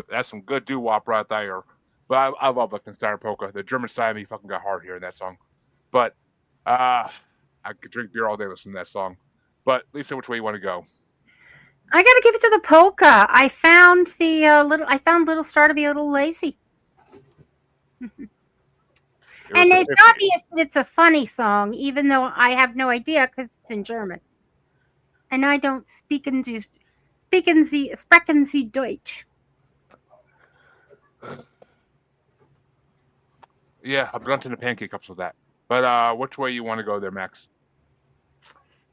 good doo-wop right there. But I love Liechtensteiner Polka. The German side of me fucking got hard here in that song. But I could drink beer all day listening to that song. But Lisa, which way you want to go? I gotta give it to the polka. I found Little Star to be a little lazy. And it's obvious that it's a funny song, even though I have no idea because it's in German. And I don't sprechen Sie Deutsch. Yeah, a blunt and a pancake helps with that. But which way you want to go there, Max?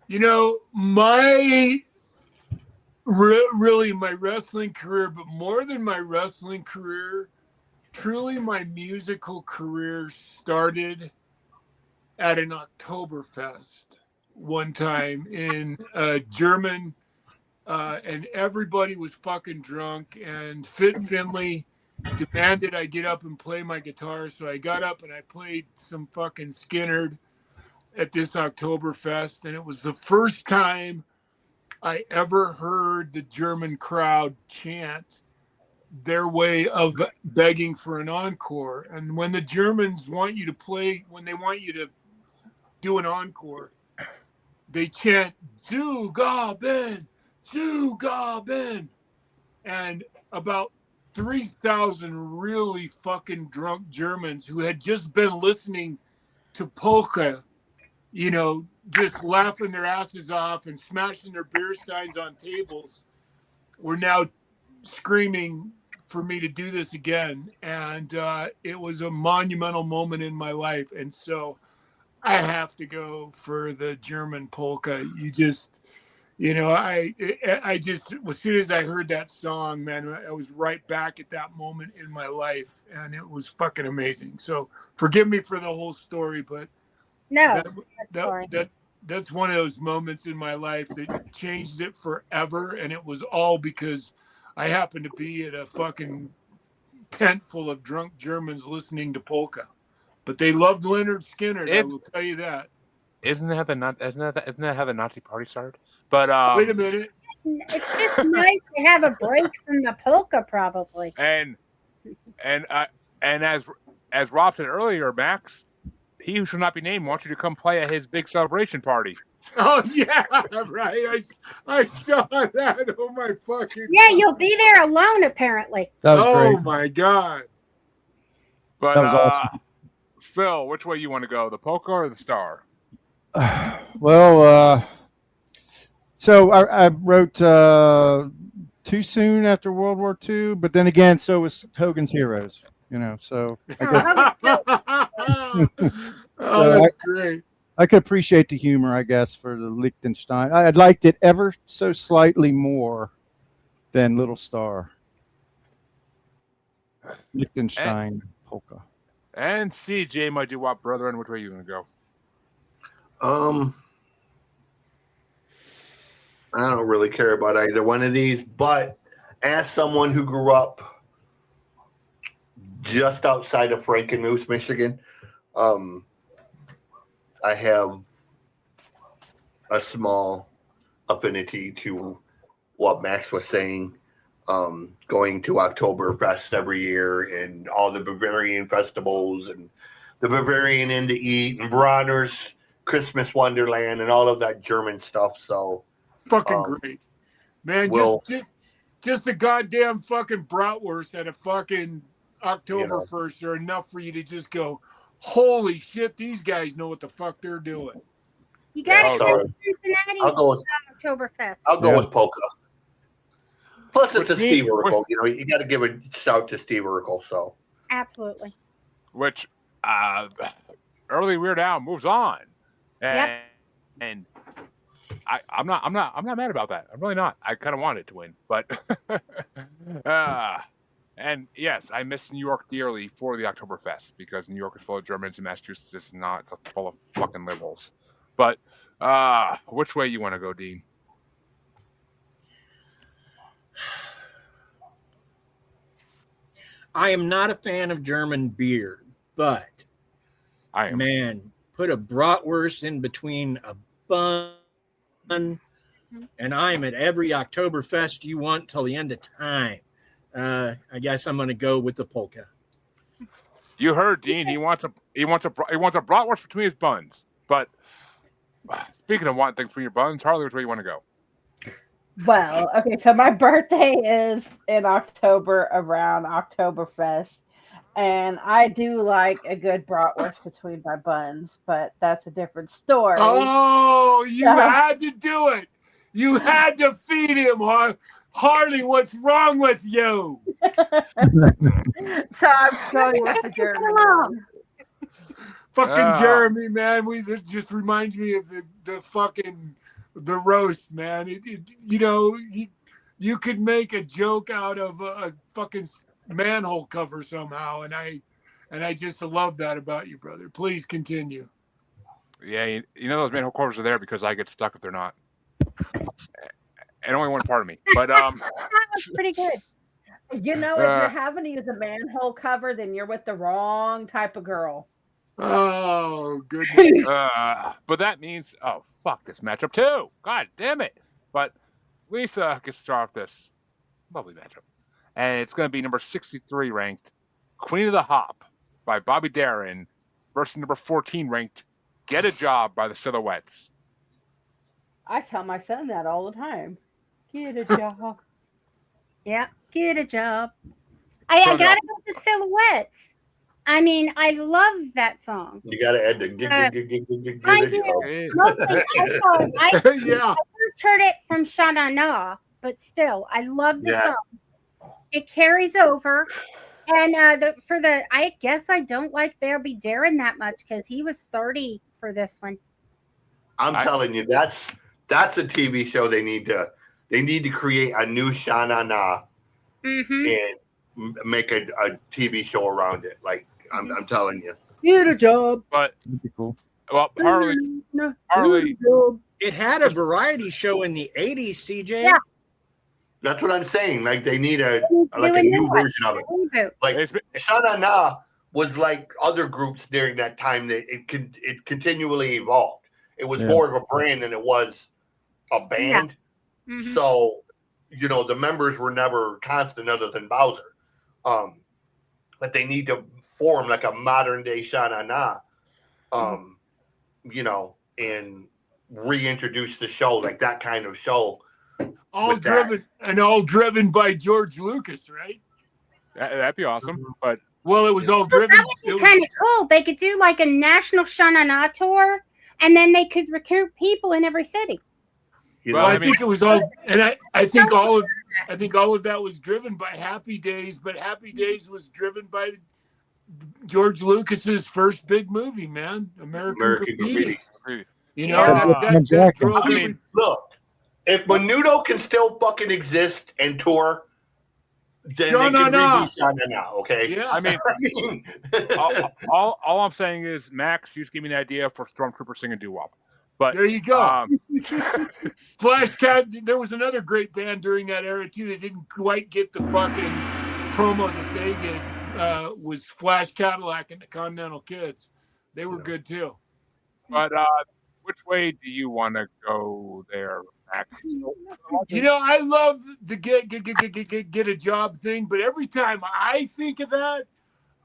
You know, my wrestling career, but more than my wrestling career, truly my musical career started at an Oktoberfest one time in German, and everybody was fucking drunk, and Fit Finley demanded I get up and play my guitar, so I got up and I played some fucking Skinnerd at this Oktoberfest, and it was the first time I ever heard the German crowd chant their way of begging for an encore. And when the Germans want you to play, when they want you to do an encore, they chant "Zu Gaben, Zu Gaben," and about 3,000 really fucking drunk Germans who had just been listening to polka, you know, just laughing their asses off and smashing their beer steins on tables, were now screaming for me to do this again. And it was a monumental moment in my life. And so I have to go for the German polka. You know, I just, as soon as I heard that song, man, I was right back at that moment in my life, and it was fucking amazing. So forgive me for the whole story, but no, that's one of those moments in my life that changed it forever, and it was all because I happened to be at a fucking tent full of drunk Germans listening to polka. But they loved Leonard Skinner. I will tell you that. Isn't that how the Nazi party started? But Wait a minute. It's just nice to have a break from the polka, probably. And as Rob said earlier, Max, he who shall not be named wants you to come play at his big celebration party. Oh yeah, right. I saw that. Oh my fucking. Yeah, you'll be there alone, apparently. That was Oh great. my god. But That was awesome. Phil, which way you want to go, the polka or the star? Well, so I wrote too soon after World War II, but then again, so was Hogan's Heroes. You know, so I guess Oh, that's great. I could appreciate the humor, I guess, for the Liechtenstein. I liked it ever so slightly more than Little Star. Liechtenstein polka. And CJ, my doo-wop brethren, which way you going to go? I don't really care about either one of these, but as someone who grew up just outside of Frankenmuth, Michigan, I have a small affinity to what Max was saying, going to Oktoberfest every year and all the Bavarian festivals and the Bavarian Inn to Eat and Bronner's Christmas Wonderland and all of that German stuff. So Fucking great. Man, just a goddamn fucking bratwurst at a fucking Oktoberfest are enough for you to just go, holy shit, these guys know what the fuck they're doing. You got to Yeah, go to Cincinnati I'll go with- Oktoberfest. I'll go with polka. Plus, it's Which a Steve means- Urkel. You know, you got to give a shout to Steve Urkel. So Absolutely. Which early Weird Al moves on, and Yep. I'm not mad about that. I'm really not. I kind of wanted it to win, but and yes, I miss New York dearly for the Oktoberfest because New York is full of Germans and Massachusetts is not. It's full of fucking liberals. But which way you want to go, Dean? I am not a fan of German beer, but I am. man, put a bratwurst in between a bun, and I'm at every Oktoberfest you want till the end of time. I guess I'm going to go with the polka. You heard Dean. He wants a bratwurst between his buns. But speaking of wanting things between your buns, Harley, which way you want to go? Well, okay, so my birthday is in October around Oktoberfest, and I do like a good bratwurst between my buns, but that's a different story. Oh, you had to do it. You had to feed him, Harley. What's wrong with you? So I'm going with the German one. Fucking Jeremy, man. This just reminds me of the fucking the roast, man. You could make a joke out of a fucking manhole cover somehow, and I just love that about you, brother. Please continue. Yeah, you know those manhole covers are there because I get stuck if they're not. And only one part of me. But That was pretty good. You know, if you're having to use a manhole cover, then you're with the wrong type of girl. Oh, goodness. But that means, oh, fuck this matchup too. God damn it. But Lisa gets to start off this lovely matchup. And it's going to be number 63 ranked Queen of the Hop by Bobby Darin versus number 14 ranked Get a Job by the Silhouettes. I tell my son that all the time. Get a job. Yeah, get a job. I got to go with the Silhouettes. I mean, I love that song. you got to add the I get do. a Mostly, I Yeah. first heard it from Sha Na Na, but still, I love the Yeah. song. It carries over. And I guess I don't like Bobby Darin that much because he was 30 for this one. I'm telling you, that's a TV show they need to create a new Sha Na Na and make a TV show around it. Like I'm telling you. Get a job. But That'd be cool. Well, Harley. It had a variety show in the 80s, CJ. Yeah. That's what I'm saying. Like they need a Do like a a new new one. version of it. Reboot. Like It's been- Shana Na was like other groups during that time that it continually evolved. It was Yeah. more of a brand than it was a band. Mhm. So, the members were never constant other than Bowser. But they need to form like a modern day Shana Na, and reintroduce the show, like that kind of show. All with that. driven by George Lucas, right? That'd be awesome. But Well, it was all So driven. that would be kind of cool. They could do like a national Sha-Na-Na tour, and then they could recruit people in every city. Well, I I mean- think it was all, and I think all of that was driven by Happy Days, but Happy Days was driven by George Lucas's first big movie, man, American Graffiti. That drove every. Look, if Menudo can still fucking exist and tour, then they can redo Shana Na, okay? Yeah. I mean, all I'm saying is, Max, you just gave me an idea for Stormtrooper singing doo-wop. But there you go. Flash Cat. There was another great band during that era too. They didn't quite get the fucking promo that they did. Was Flash Cadillac and the Continental Kids. They were good too. But which way do you want to go there, Max? I love the get a job thing, but every time I think of that,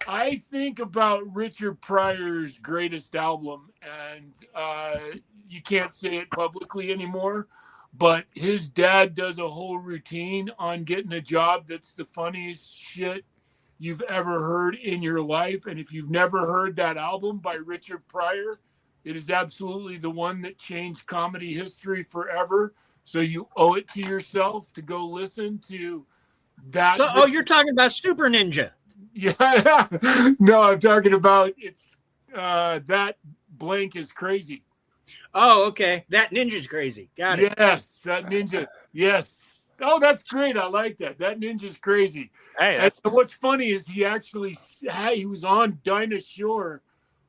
I think about Richard Pryor's greatest album, and you can't say it publicly anymore, but his dad does a whole routine on getting a job that's the funniest shit you've ever heard in your life. And if you've never heard that album by Richard Pryor, it is absolutely the one that changed comedy history forever. So you owe it to yourself to go listen to that. So, you're talking about Super Ninja. Yeah. No, I'm talking about that blank is crazy. Oh, okay. That ninja's crazy. Got it. Yes, that ninja. Yes. Oh, that's great. I like that. That ninja's crazy. Hey, and what's funny is he was on Dinah Shore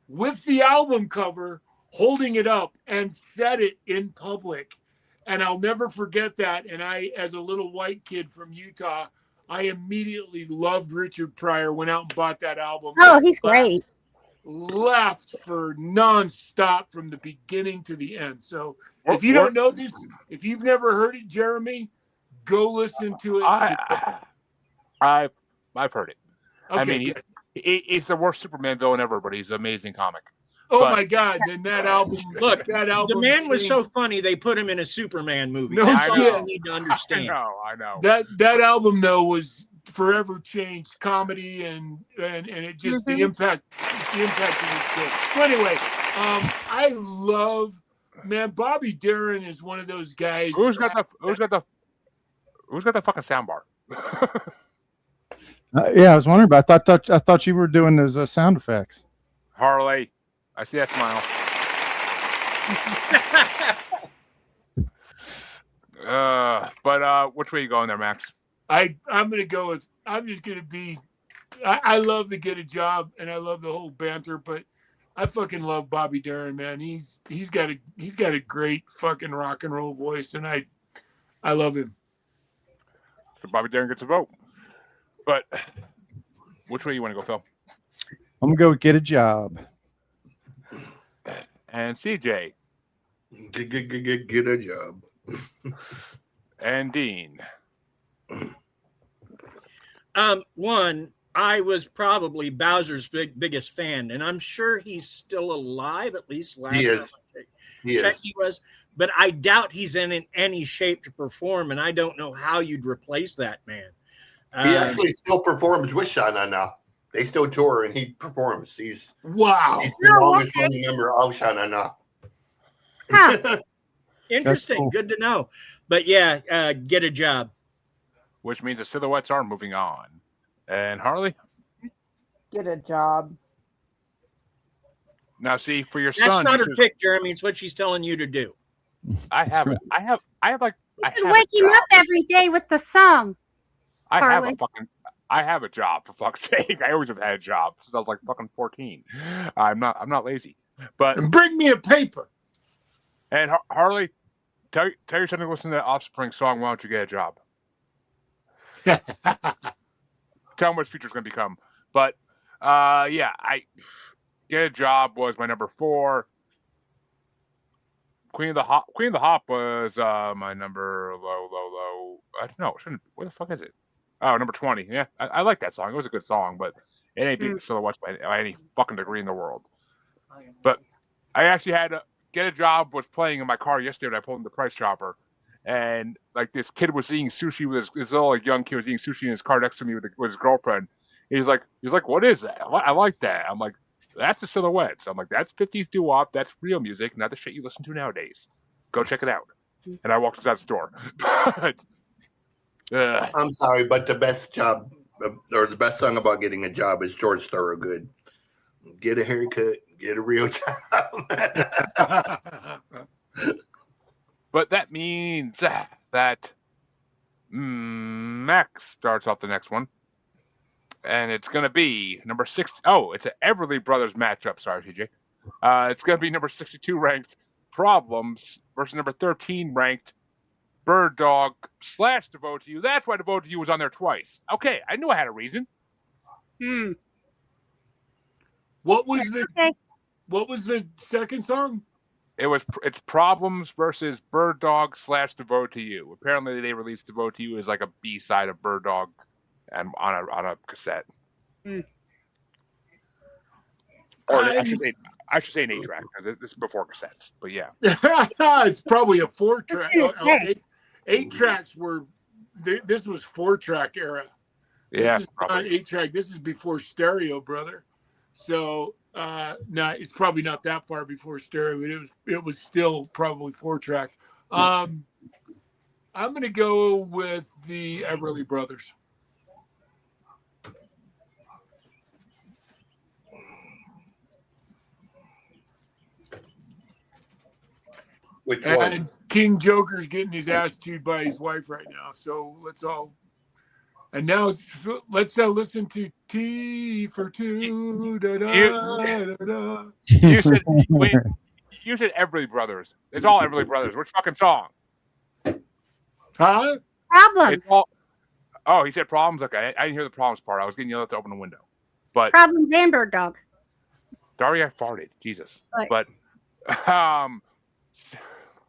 with the album cover, holding it up, and said it in public. And I'll never forget that. And I, as a little white kid from Utah, I immediately loved Richard Pryor, went out and bought that album. Oh, he's great. Laughed for nonstop from the beginning to the end. So if you don't know this, if you've never heard it, Jeremy, go listen to it. I've heard it. Okay, I mean, he's the worst Superman villain ever, but he's an amazing comic. My God! Then that album. Look, that album. The man was so funny they put him in a Superman movie. No, That's all yeah. you need to understand. I know. That album though was forever changed comedy and it just the impact it was good. So anyway, I love Bobby Darin is one of those guys. Who's got the fucking soundbar? Yeah, I was wondering about. I thought you were doing those sound effects. Harley, I see that smile. But which way are you going there, Max? I'm gonna go with. I'm just gonna be. I love the Get a Job and I love the whole banter, but I fucking love Bobby Darin, man. He's got a great fucking rock and roll voice, and I love him. So Bobby Darin gets a vote. But which way you want to go, Phil? I'm gonna go Get a Job. And CJ. Get a job. And Dean. One, I was probably Bowser's biggest fan, and I'm sure he's still alive, at least last time I checked he was. But I doubt he's in any shape to perform, and I don't know how you'd replace that man. He actually still performs with Shana now. They still tour and he performs. He's the longest running member of Shana now. Huh. Interesting. Cool. Good to know. But yeah, Get a Job. Which means the silhouettes are moving on. And Harley? Get a job. Now, see, for your That's son. not her pick, Jeremy. It's what she's telling you to do. I have it. I have You should wake him up every day with the song. I Harley. have a job, for fuck's sake. I always have had a job since I was like fucking 14. I'm not lazy. But And bring me a paper. and Harley, tell your son to listen to that Offspring song. Why don't you get a job? Tell him what his future's going to become. But yeah, I get a job was my number 4. Queen of the Hop was my number low. I don't know. Where the fuck is it? Oh, number 20. Yeah, I like that song. It was a good song, but it ain't beat the Silhouettes by any fucking degree in the world. But I actually had Get a Job was playing in my car yesterday when I pulled in the Price Chopper, and like this kid was eating sushi with this little young kid was eating sushi in his car next to me with his girlfriend. He's like, what is that? I like that. I'm like, that's the Silhouettes. I'm like, that's 50s doo-wop. That's real music, not the shit you listen to nowadays. Go check it out. And I walked inside the store. But I'm sorry, but the best job or the best song about getting a job is George Thorogood. Get a haircut, get a real job. But that means that Maxx starts off the next one. And it's going to be number 6. Oh, it's an Everly Brothers matchup. Sorry, TJ. It's going to be number 62 ranked Problems versus number 13 ranked Bird Dog / Devote to You. That's why Devote to You was on there twice. Okay, I knew I had a reason. What was the second song? It's Problems versus Bird Dog / Devote to You. Apparently, they released Devote to You as like a B-side of Bird Dog, and on a cassette. Or I should say an 8-track because this is before cassettes. But yeah, It's probably a 4-track. 8 tracks were. This was 4-track era. Yeah, this is not 8-track. This is before stereo, brother. So no, it's probably not that far before stereo. But it was still probably 4-track. I'm going to go with the Everly Brothers. Which one? And King Joker's getting his ass chewed by his wife right now. So let's all. And now let's listen to T for Two. Da, da, da, da. You said Everly Brothers. It's all Everly Brothers. Which fucking song? Huh? Problems. Oh, he said Problems. Okay, I didn't hear the Problems part. I was getting yelled at to open the window. But Problems and Bird Dog. Sorry, I farted. Jesus. Right. But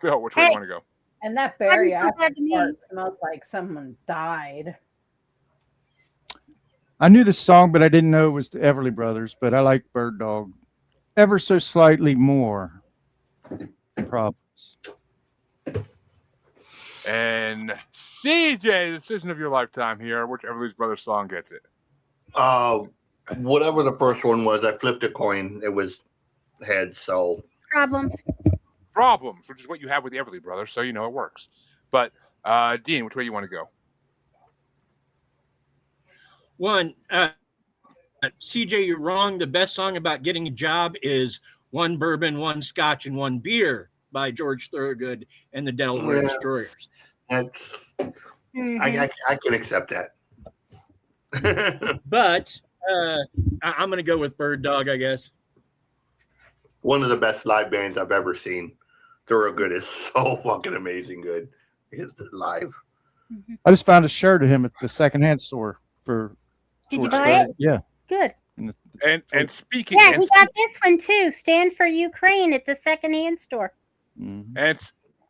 Phil, which way do you want to go? And that berry I'm so glad apple to meet part you. smells like someone died. I knew the song, but I didn't know it was the Everly Brothers. But I like Bird Dog ever so slightly more than Problems. And CJ, decision of your lifetime here. Which Everly Brothers song gets it? Whatever the first one was, I flipped a coin. It was heads, so Problems. Problems, which is what you have with the Everly Brothers, so you know it works. But Dean, which way you want to go? One, CJ, you're wrong. The best song about getting a job is One Bourbon, One Scotch, and One Beer by George Thorogood and the Delaware Destroyers. that's, I can accept that. But I'm going to go with Bird Dog, I guess. One of the best live bands I've ever seen. Thorogood is so fucking amazing good. He's live. I just found a shirt of him at the secondhand store for. Did you buy it? Yeah. Good. And speaking, Yeah, he got this one too. Stand for Ukraine at the secondhand store. Mm-hmm. And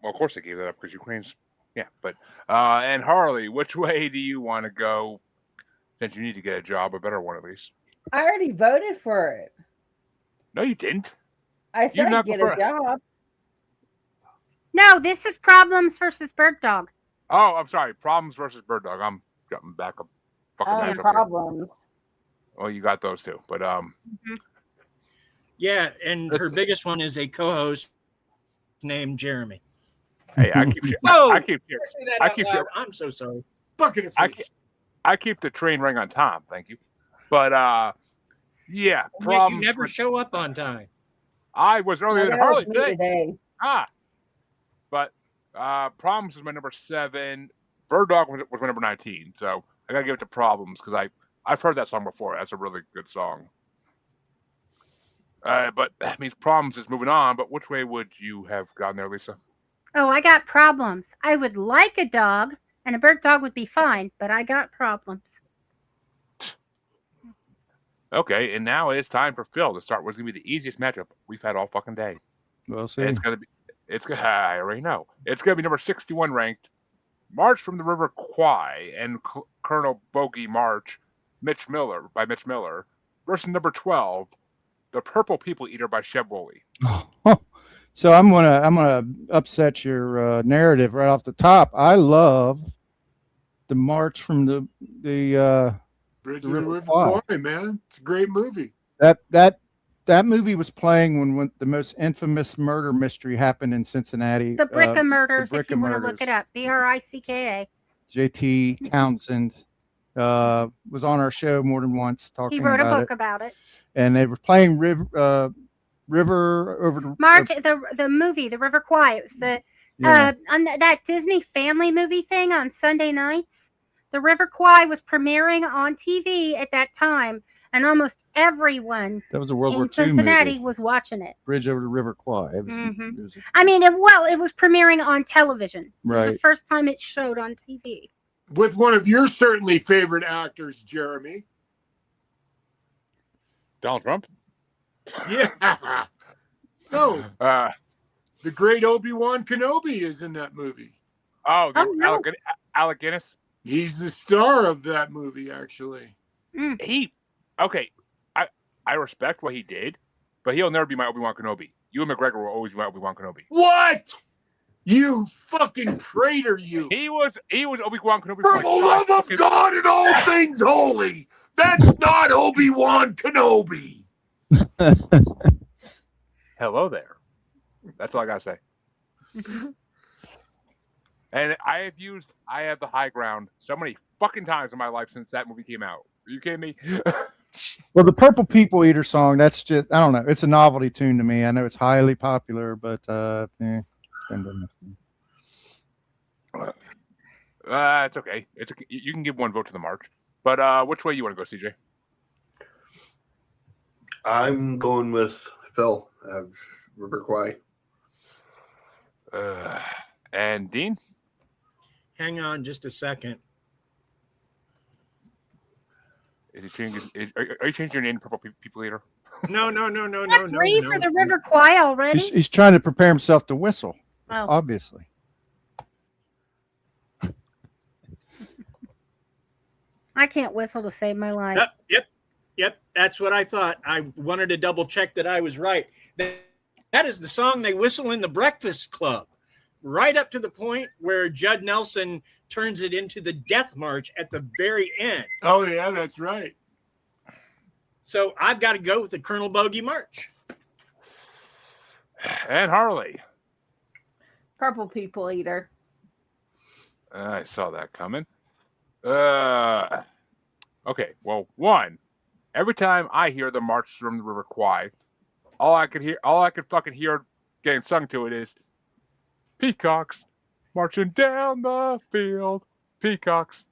well, of course they gave that up because Ukraine's But and Harley, which way do you want to go? Since you need to get a job, a better one at least. I already voted for it. No, you didn't. I said I'd get a job. No, this is Problems versus Bird Dog. Oh, I'm sorry. Problems versus Bird Dog. I'm jumping back up. Problems. Well, you got those too, but Yeah, and her biggest one is a co-host named Jeremy. Hey, I keep. Whoa! I keep. Say that I out keep. loud. I'm so sorry. Bucket of fish. I keep the train ring on Tom. Thank you. But yeah, You Problems. never show up on time. I was earlier than Harley today. But Problems was my number 7. Bird Dog was my number 19. So I gotta give it to Problems because I've heard that song before. That's a really good song. But that means problems is moving on. But which way would you have gone there, Lisa? Oh, I got problems. I would like a dog, and a bird dog would be fine, but I got problems. Okay, and now it's time for Phil to start what's going to be the easiest matchup we've had all fucking day. We'll see. And I already know. It's going to be number 61 ranked, March from the River Kwai and Colonel Bogey March, Mitch Miller, versus number 12, The Purple People Eater by Sheb Woolley. So I'm gonna upset your narrative right off the top. I love the March from the Bridge of the River Kwai, man. It's a great movie. That movie was playing when the most infamous murder mystery happened in Cincinnati. The Bricka Murders, if you want to look it up. Bricka. J.T. Townsend was on our show more than once talking about it. He wrote a book about it. And they were playing River over the March, the movie, The River Kwai. It was the on that Disney family movie thing on Sunday nights. The River Kwai was premiering on TV at that time, and almost everyone that was a World War II Cincinnati movie. was watching it. Bridge over the River Kwai. It was it was premiering on television. Right. It was the first time it showed on TV. With one of your certainly favorite actors, Jeremy. Donald Trump? Yeah. No. The great Obi-Wan Kenobi is in that movie. Oh, Alec Guinness? He's the star of that movie, actually. I respect what he did, but he'll never be my Obi-Wan Kenobi. Ewan McGregor will always be my Obi-Wan Kenobi. What? You fucking traitor, you. He was Obi-Wan Kenobi. For the love of God and all things holy, that's not Obi-Wan Kenobi. Hello there. That's all I gotta say. And I have the high ground so many fucking times in my life since that movie came out. Are you kidding me? Well, the Purple People Eater song, that's just, I don't know. It's a novelty tune to me. I know it's highly popular, but it's okay. You can give one vote to the March. But which way you want to go, CJ? I'm going with Phil, River Kwai. And Dean? Hang on just a second. Are you changing your name to Purple People Eater? No. Three for the River Kwai already? He's trying to prepare himself to whistle, obviously. I can't whistle to save my life. Yep. That's what I thought. I wanted to double check that I was right. That is the song they whistle in the Breakfast Club, right up to the point where Judd Nelson turns it into the Death March at the very end. Oh, yeah, that's right. So I've got to go with the Colonel Bogey March. And Harley. Purple People Eater. I saw that coming. Okay, well, one, every time I hear the March from the River Kwai, all I could fucking hear getting sung to it is peacocks marching down the field, peacocks,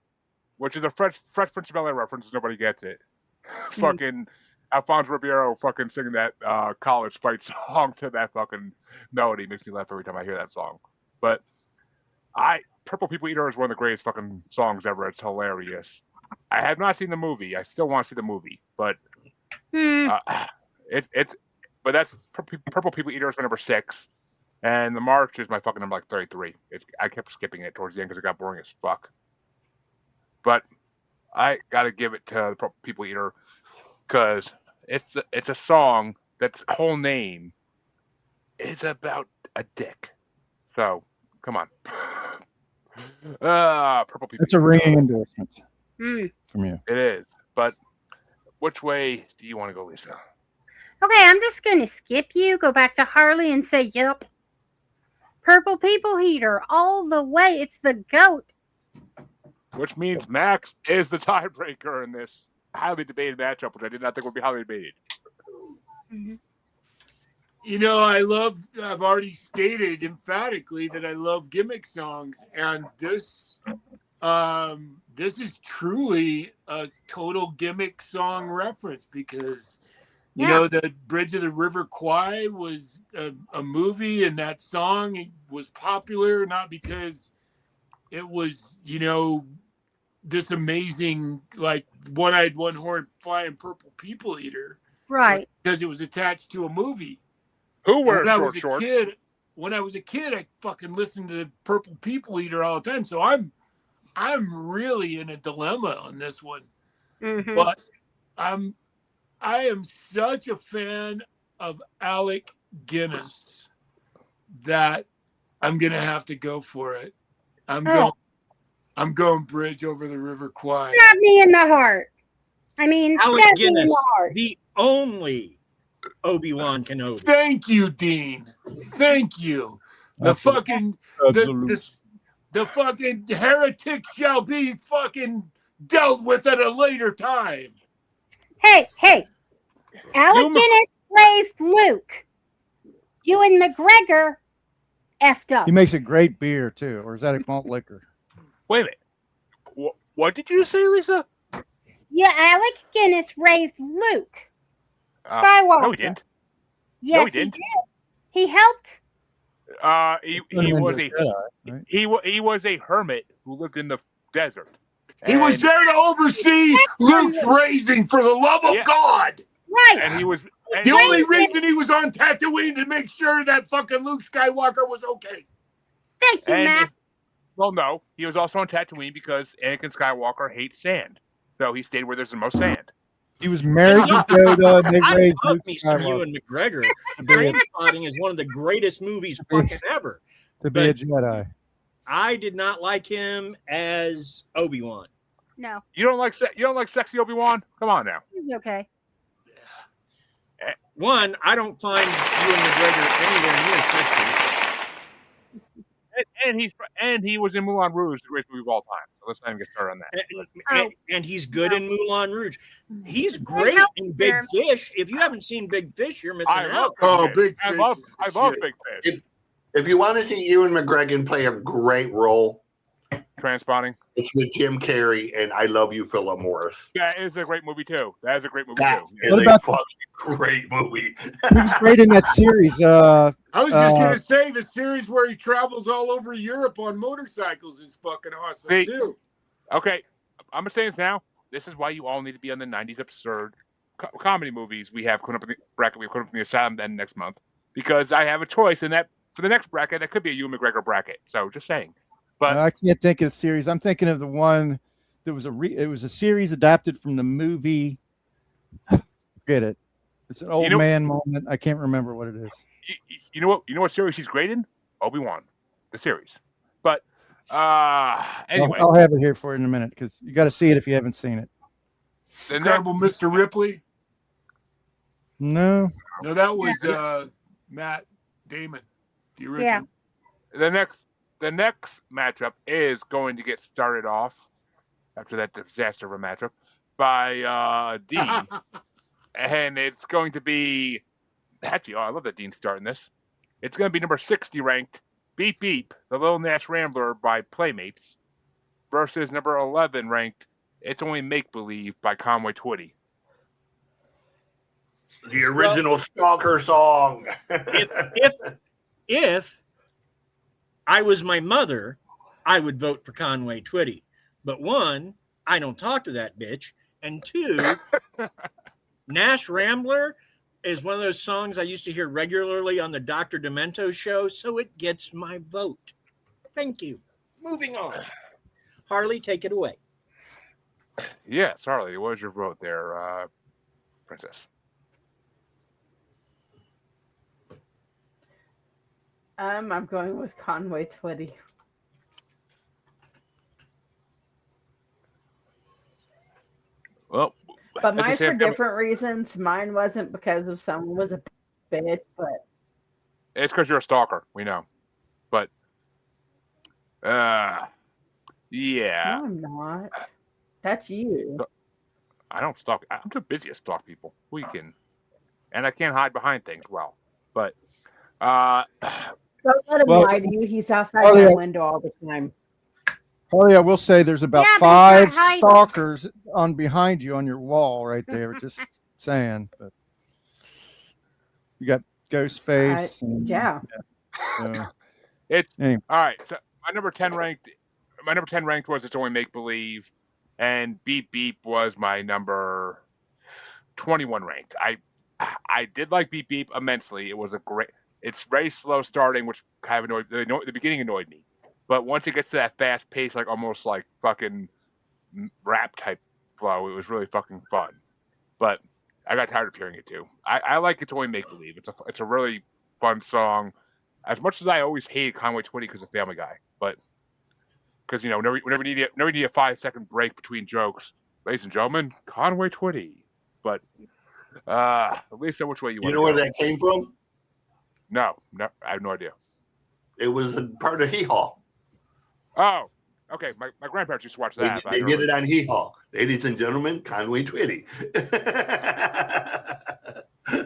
which is a Fresh Prince of Bel-Air reference. Nobody gets it. Fucking Alfonso Ribeiro fucking singing that college fight song to that fucking melody makes me laugh every time I hear that song. But Purple People Eater is one of the greatest fucking songs ever. It's hilarious. I have not seen the movie. I still want to see the movie, but but that's Purple People Eater is my number 6, and the March is my fucking number 33. I kept skipping it towards the end because it got boring as fuck. But I gotta give it to the Purple People Eater because it's a song that's whole name is about a dick. So come on. Purple People. It's a ringing endorsement from you. It is. But which way do you want to go, Lisa? Okay, I'm just going to skip you, go back to Harley and say, yep. Purple People Eater all the way. It's the GOAT. Which means Maxx is the tiebreaker in this highly debated matchup, which I did not think would be highly debated. Mm-hmm. You know, I've already stated emphatically that I love gimmick songs, and this is truly a total gimmick song reference because You know, the Bridge of the River Kwai was a movie, and that song was popular not because it was, you know, this amazing, like, one-eyed, one-horned, flying purple people eater. Right. Because it was attached to a movie. Who When wears I short was a shorts? kid, I fucking listened to Purple People Eater all the time. So I'm really in a dilemma on this one. Mm-hmm. But I am such a fan of Alec Guinness that I'm gonna have to go for it. I'm going Bridge over the River Kwai. Stab me in the heart. I mean, Alec stab me in Guinness, the heart. the only Obi-Wan Kenobi. Thank you, Dean. Thank you. The fucking the fucking heretic shall be fucking dealt with at a later time. Hey, Alec Guinness raised Luke. Ewan McGregor effed up. He makes a great beer too, or is that a malt liquor? Wait a minute. What did you say, Lisa? Yeah, Alec Guinness raised Luke Skywalker. No, he didn't. Yes, No, he didn't. did. He helped. He was a hermit who lived in the desert. He was there to oversee Luke's raising for the love of God. Right. And he was the only reason he was on Tatooine to make sure that fucking Luke Skywalker was okay. Thank you, Max. Well, no, he was also on Tatooine because Anakin Skywalker hates sand, so he stayed where there's the most sand. He was married to Yoda, and they I raised love Luke me some Skywalker Ewan McGregor. Trainspotting is one of the greatest movies fucking ever. to be a Jedi. I did not like him as Obi-Wan. No. You don't like sexy Obi-Wan? Come on now. He's okay. One, I don't find Ewan McGregor anywhere near sexy. And he was in Moulin Rouge, the greatest movie of all time. So let's not even get started on that. And he's good in Moulin Rouge. He's great in Big Fish. If you haven't seen Big Fish, you're missing out. Big Fish. I love Big Fish. If you want to see Ewan McGregor play a great role, Transpotting. it's with Jim Carrey and I Love You, Philip Morris. That is a great movie too. That is a great movie That too. is What a about- fucking great movie. He was great in that series. I was just gonna say the series where he travels all over Europe on motorcycles is fucking awesome See? too. Okay, I'm gonna say this now. This is why you all need to be on the '90s absurd comedy movies we have coming up in the bracket. We have coming up in the Asylum then next month because I have a choice in that for the next bracket. That could be a Ewan McGregor bracket. So just saying. But I can't think of the series. I'm thinking of the one that was it was a series adapted from the movie. Forget it. It's an old man moment. I can't remember what it is. You know what? You know what series he's great in? Obi-Wan, the series. But anyway, I'll have it here for you in a minute because you got to see it if you haven't seen it. the Incredible Mr. Ripley. No. No, that was Matt Damon, the original. Yeah. The next matchup is going to get started off after that disaster of a matchup by Dean, and it's going to be actually. Oh, I love that Dean's starting this. It's going to be number 60 ranked Beep Beep, the Little Nash Rambler by Playmates, versus number 11 ranked It's Only Make Believe by Conway Twitty. The original Stalker song. If I was my mother, I would vote for Conway Twitty. But one, I don't talk to that bitch. And two, Nash Rambler is one of those songs I used to hear regularly on the Dr. Demento show, so it gets my vote. Thank you. Moving on. Harley, take it away. Yes, Harley, what was your vote there, Princess? I'm going with Conway Twitty. Well, but mine for different reasons. Mine wasn't because of someone was a bitch, but it's because you're a stalker. We know, but yeah. No, I'm not. That's you. I don't stalk. I'm too busy to stalk people. And I can't hide behind things well. But don't let him lie to you. He's outside my window all the time. Harley, I will say there's about 5 stalkers on behind you on your wall right there. Just saying. But You got Ghostface. Yeah. So, It's anyway. all right. So my number 10 ranked was It's Only Make Believe, and Beep Beep was my number 21 ranked. I did like Beep Beep immensely. It was a great. It's very slow starting, which kind of annoyed. The beginning annoyed me, but once it gets to that fast pace, like almost like fucking rap type flow, it was really fucking fun. But I got tired of hearing it too. I like It's Only Make Believe. It's a really fun song. As much as I always hated Conway Twitty because of Family Guy, but because whenever you need a 5-second break between jokes, ladies and gentlemen, Conway Twitty. But at least know which way you want to go. You know where that came from? No, I have no idea. It was a part of Hee Haw. Oh, okay. My grandparents used to watch that. They did it on Hee Haw. Ladies and gentlemen, Conway Twitty.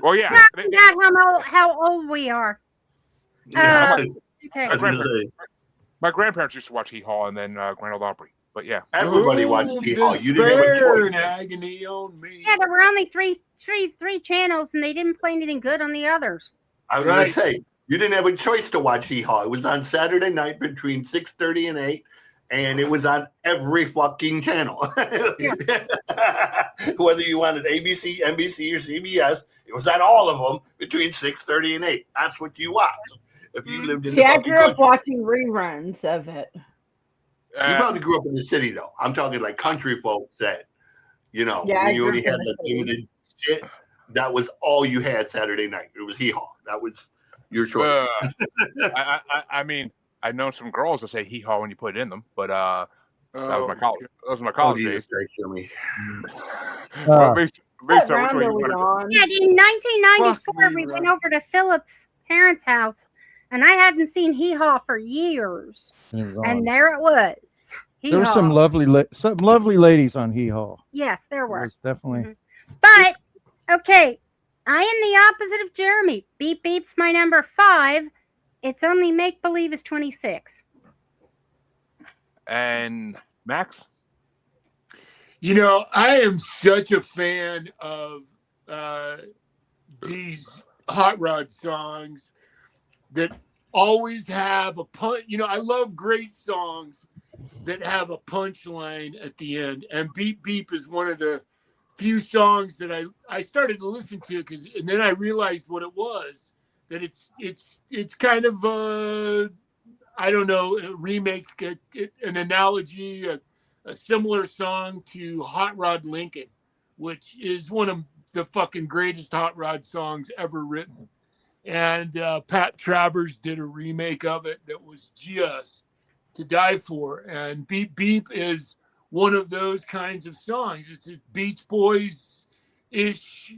Well, yeah. Not how old we are. Okay. My grandparents used to watch Hee Haw and then Grand Ole Opry. But yeah, everybody watched Hee Haw. You didn't have a choice. And agony on me. Yeah, there were only three channels, and they didn't play anything good on the others. I was going to say, you didn't have a choice to watch Hee Haw. It was on Saturday night between 6:30 and 8, and it was on every fucking channel. Whether you wanted ABC, NBC, or CBS, it was on all of them between 6:30 and 8. That's what you watched. If you lived in I grew up watching reruns of it. You probably grew up in the city, though. I'm talking like country folks that, when you only had the limited shit, that was all you had Saturday night. It was Hee Haw. That was your choice. I mean, I know some girls that say Hee Haw when you put it in them, but that was my college. Those were my college days. Yeah, in 1994, we went over to Philip's parents' house, and I hadn't seen Hee Haw for years. And there it was. There were some lovely ladies on Hee Haw. Yes, there were. It was definitely. But okay, I am the opposite of Jeremy. Beep Beep's my number 5. It's Only Make Believe is 26. And Max? I am such a fan of these hot rod songs that always have a punch. I love great songs that have a punchline at the end. And Beep Beep is one of the few songs that I started to listen to and then I realized what it was. That it's kind of a remake, an analogy, a similar song to Hot Rod Lincoln, which is one of the fucking greatest hot rod songs ever written. And Pat Travers did a remake of it that was just to die for. And Beep Beep is one of those kinds of songs. It's a Beach Boys-ish,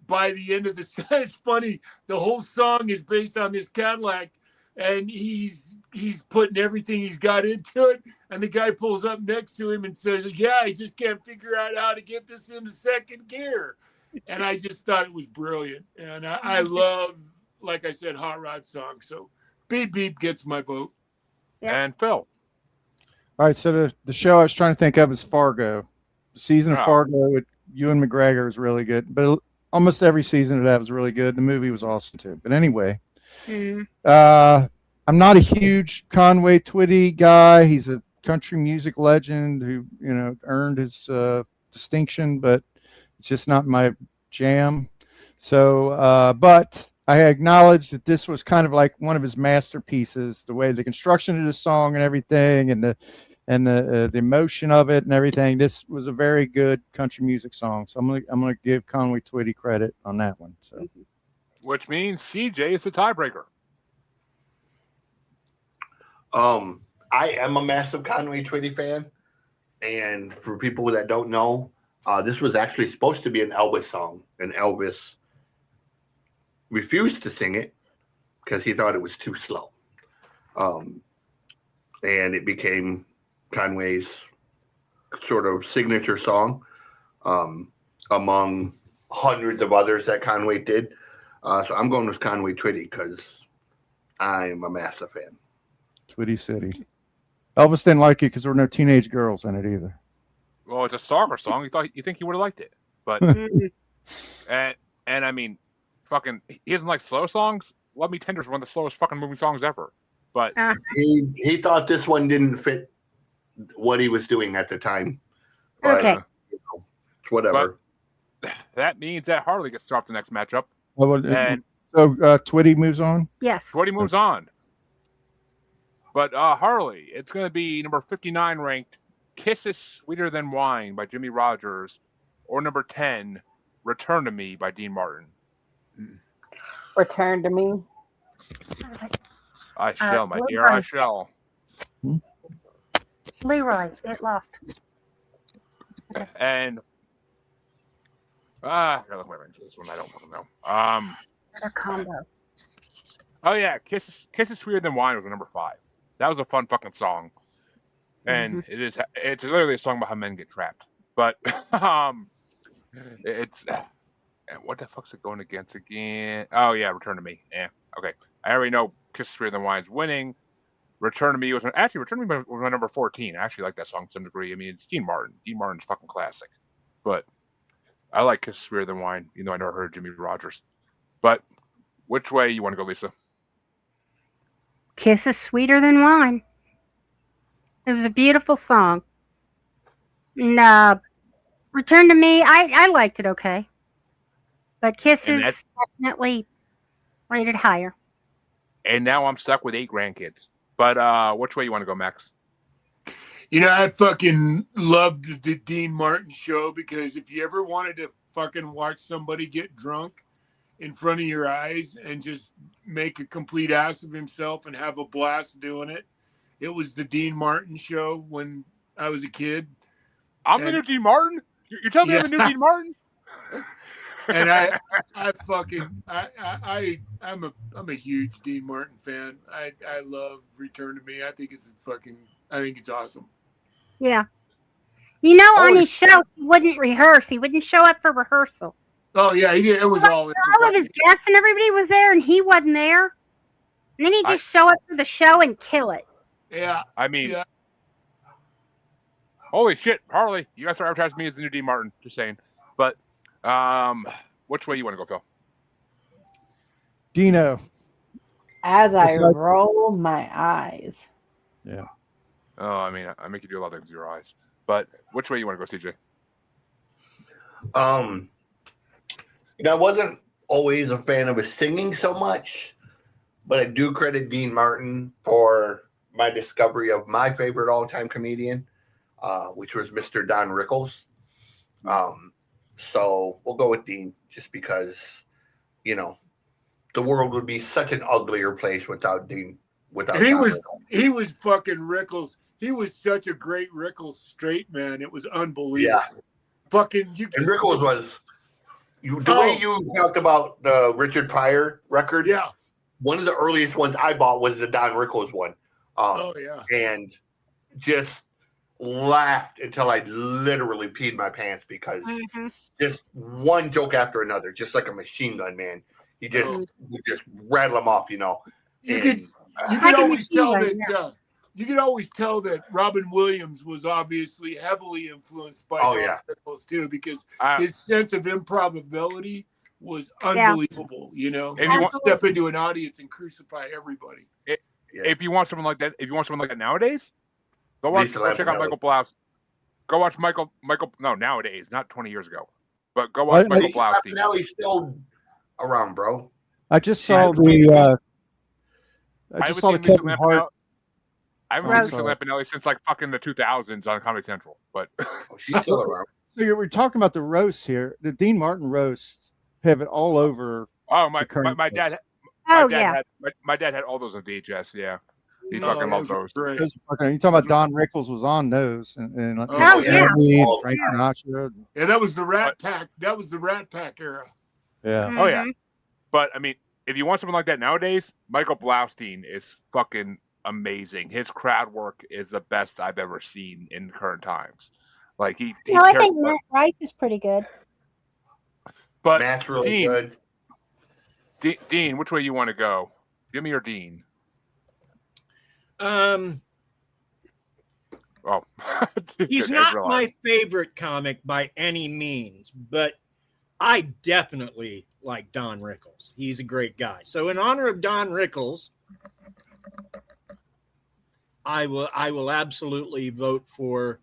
by the end of the song, it's funny. The whole song is based on this Cadillac, and he's putting everything he's got into it. And the guy pulls up next to him and says, "Yeah, I just can't figure out how to get this into second gear." And I just thought it was brilliant. And I love, like I said, hot rod songs. So Beep Beep gets my vote. Yeah. And Phil. All right, so the show I was trying to think of is Fargo. The season of Fargo with Ewan McGregor is really good, but almost every season of that was really good. The movie was awesome too. But anyway, I'm not a huge Conway Twitty guy. He's a country music legend who earned his distinction, but it's just not my jam. So, but I acknowledge that this was kind of like one of his masterpieces. The way the construction of the song and everything, and the emotion of it and everything. This was a very good country music song. So I'm gonna give Conway Twitty credit on that one. So, which means CJ is the tiebreaker. I am a massive Conway Twitty fan, and for people that don't know, this was actually supposed to be an Elvis song, and Elvis refused to sing it because he thought it was too slow. And it became Conway's sort of signature song among hundreds of others that Conway did. So I'm going with Conway Twitty because I'm a massive fan. Twitty City. Elvis didn't like it because there were no teenage girls in it either. Well, it's a stalker song. You think he would have liked it, but and And I mean, fucking, he doesn't like slow songs. Love Me Tender is one of the slowest fucking moving songs ever. But he thought this one didn't fit what he was doing at the time. But, Okay. Whatever. But that means that Harley gets dropped the next matchup. And so Twitty moves on? Yes. Twitty moves on. But Harley, it's going to be number 59 ranked Kisses Sweeter Than Wine by Jimmy Rogers, or number 10, Return to Me by Dean Martin. Return to Me. I shall, my dear, I shall. Leroy, it lost. And I gotta look my range for this one. I don't fucking know. A combo. Oh yeah, Kisses Sweeter Than Wine was number 5. That was a fun fucking song, and it's literally a song about how men get trapped. But it's what the fuck's it going against again? Oh yeah, Return to Me. Yeah, okay. I already know Kisses Sweeter Than Wine's winning. Return to Me was Return to Me was my number 14. I actually like that song to some degree. I mean, it's Dean Martin. Dean Martin's fucking classic. But I like Kisses Sweeter Than Wine, even though I never heard Jimmy Rogers. But which way you want to go, Lisa? Kisses Sweeter Than Wine. It was a beautiful song. And Return to Me, I liked it okay. But Kisses definitely rated higher. And now I'm stuck with 8 grandkids. But which way you want to go, Max? I fucking loved the Dean Martin show, because if you ever wanted to fucking watch somebody get drunk in front of your eyes and just make a complete ass of himself and have a blast doing it, it was the Dean Martin show when I was a kid. I'm the new Dean Martin? You're telling me I'm the new Dean Martin? And I'm a huge Dean Martin fan. I love Return to Me. I think it's awesome. Yeah. On his show, he wouldn't rehearse. He wouldn't show up for rehearsal. Oh yeah, he did. It was all of his guests and everybody was there, and he wasn't there. And then he'd just show up for the show and kill it. Yeah. I mean, holy shit, Harley, you guys start advertising me as the new Dean Martin. Just saying. But which way you want to go, Phil? Dino. As I roll my eyes. Yeah. Oh, I mean, I make you do a lot of things with your eyes. But which way you want to go, CJ? I wasn't always a fan of his singing so much, but I do credit Dean Martin for my discovery of my favorite all-time comedian, which was Mr. Don Rickles. So we'll go with Dean, just because, the world would be such an uglier place without Dean. He was fucking Rickles. He was such a great Rickles straight man. It was unbelievable. Yeah. And Rickles was the way you talked about the Richard Pryor record. Yeah. One of the earliest ones I bought was the Don Rickles one. And just laughed until I literally peed my pants, because just one joke after another, just like a machine gun, man. He just would just rattle them off, You could always tell that. You could always tell that Robin Williams was obviously heavily influenced by Rickles too, because his sense of improbability was unbelievable. And you step into an audience and crucify everybody. If you want someone like that, nowadays, go check out Michael Blouse. Go watch Michael. No, nowadays, not 20 years ago, but go watch Michael Blouse. Now he's still around, bro. I just saw the. I just saw the Kevin Hart. I haven't seen Lisa Lampanelli since like fucking the 2000s on Comedy Central, but she's still around. So we're talking about the roasts here. The Dean Martin roasts have it all over. Oh my dad. My dad had all those on VHS. Yeah, he fucking loved those. You talking about Don Rickles was on those, and Frank Sinatra. Yeah, that was the Rat Pack. That was the Rat Pack era. Yeah. Oh yeah. But I mean, if you want something like that nowadays, Michael Blaustein is fucking amazing. His crowd work is the best I've ever seen in current times. Like I think Matt Rife is pretty good. But Matt's really good. Dean, which way you want to go? Give me your Dean. He's not my favorite comic by any means, but I definitely like Don Rickles. He's a great guy. So in honor of Don Rickles, I will absolutely vote for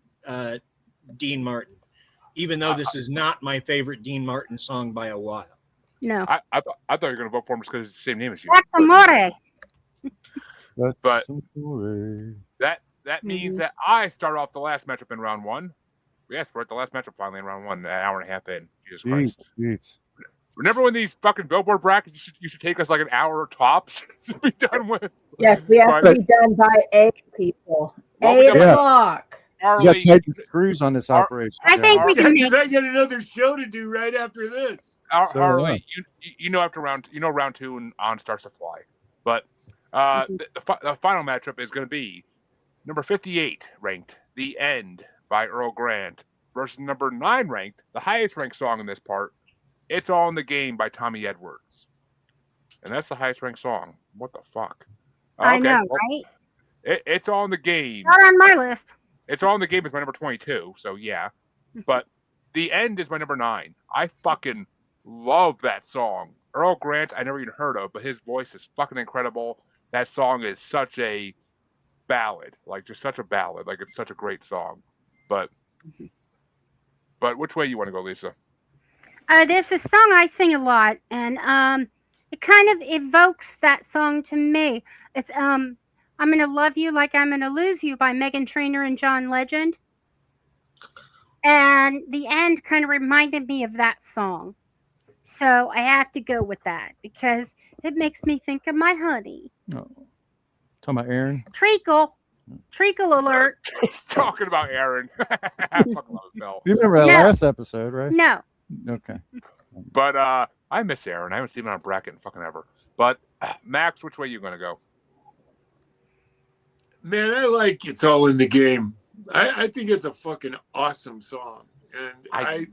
Dean Martin, even though this is not my favorite Dean Martin song by a while. No. I thought you were going to vote for him just because it's the same name as you. That's amore. But that means that I start off the last matchup in round one. Yes, we're at the last matchup finally in round one, an hour and a half in. Jesus Christ. Remember when these fucking Billboard brackets used to take us like an hour tops to be done with? Yes, we have to be done by 8 people. Well, 8 o'clock. You got tight screws on this operation. I think we can Because I got another show to do right after this. Harley, you know after round 2 and on starts to fly. But the final matchup is going to be number 58 ranked "The End" by Earl Grant versus number 9 ranked, the highest ranked song in this part, "It's All in the Game" by Tommy Edwards. And that's the highest ranked song. What the fuck? I know, right? It's All in the Game. Not on my list. It's All in the Game is my number 22, so yeah. But The End is my number 9. I fucking love that song. Earl Grant, I never even heard of, but his voice is fucking incredible. That song is such a ballad, like just such a ballad. Like it's such a great song. But which way you want to go, Lisa? There's a song I sing a lot, and it kind of evokes that song to me. It's "I'm Gonna Love You Like I'm Gonna Lose You" by Meghan Trainor and John Legend. And The End kind of reminded me of that song. So I have to go with that because it makes me think of my honey. Oh. Talking about Aaron? Treacle alert. Talking about Aaron. I fucking love Phil. You remember that last episode, right? No. Okay. But I miss Aaron. I haven't seen him on a bracket in fucking ever. But Max, which way you gonna go? Man, I like "It's All in the Game." I think it's a fucking awesome song, and I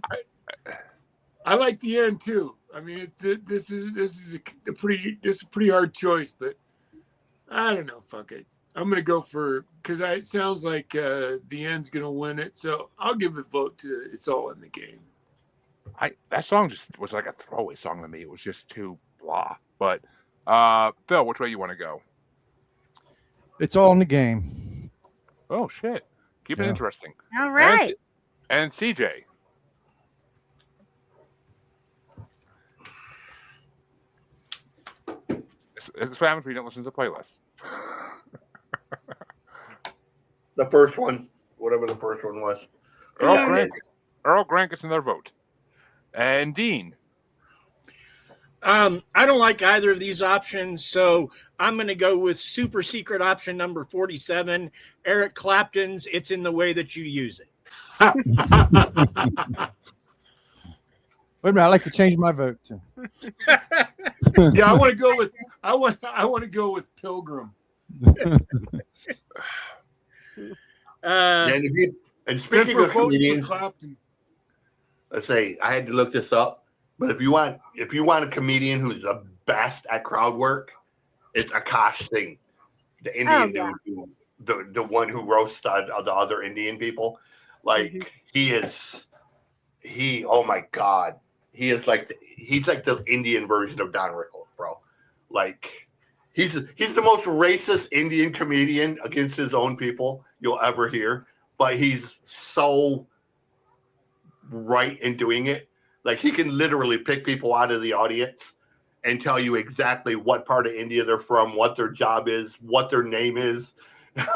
like "The End" too. I mean, this is a pretty hard choice, but I don't know. Fuck it. I'm gonna go for because it sounds like "The End's" gonna win it, so I'll give a vote to "It's All in the Game." That song just was like a throwaway song to me. It was just too blah. But Phil, which way you want to go? It's All in the Game. Oh shit! Keep it interesting. All right. And CJ. This what happens when you don't listen to the playlist. The first one, whatever the first one was. Earl Grant gets another vote. And Dean. I don't like either of these options, so I'm going to go with super secret option number 47, Eric Clapton's "It's in the Way That You Use It." Wait a minute, I'd like to change my vote too. Yeah, I want to go with I want to go with Pilgrim. And speaking of comedians, let's say I had to look this up. But if you want a comedian who's the best at crowd work, it's Akash Singh, the Indian dude, the one who roasts the other Indian people. Like oh my God, he's like the Indian version of Don Rickles, bro. Like he's the most racist Indian comedian against his own people you'll ever hear. But he's so right in doing it. Like he can literally pick people out of the audience and tell you exactly what part of India they're from, what their job is, what their name is,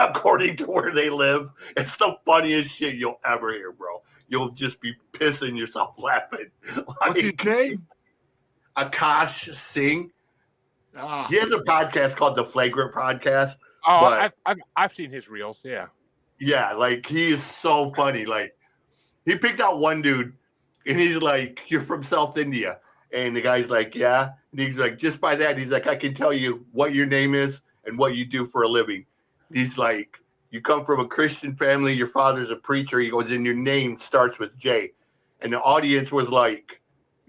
according to where they live. It's the funniest shit you'll ever hear, bro. You'll just be pissing yourself laughing. What's his name? Akash Singh. He has a podcast called The Flagrant Podcast. Oh, I've seen his reels. Yeah. Yeah, like he is so funny. Like he picked out one dude. And he's like, "You're from South India." And the guy's like, "Yeah." And he's like, just by that, he's like, "I can tell you what your name is and what you do for a living." He's like, "You come from a Christian family. Your father's a preacher." He goes, "And your name starts with J." And the audience was like,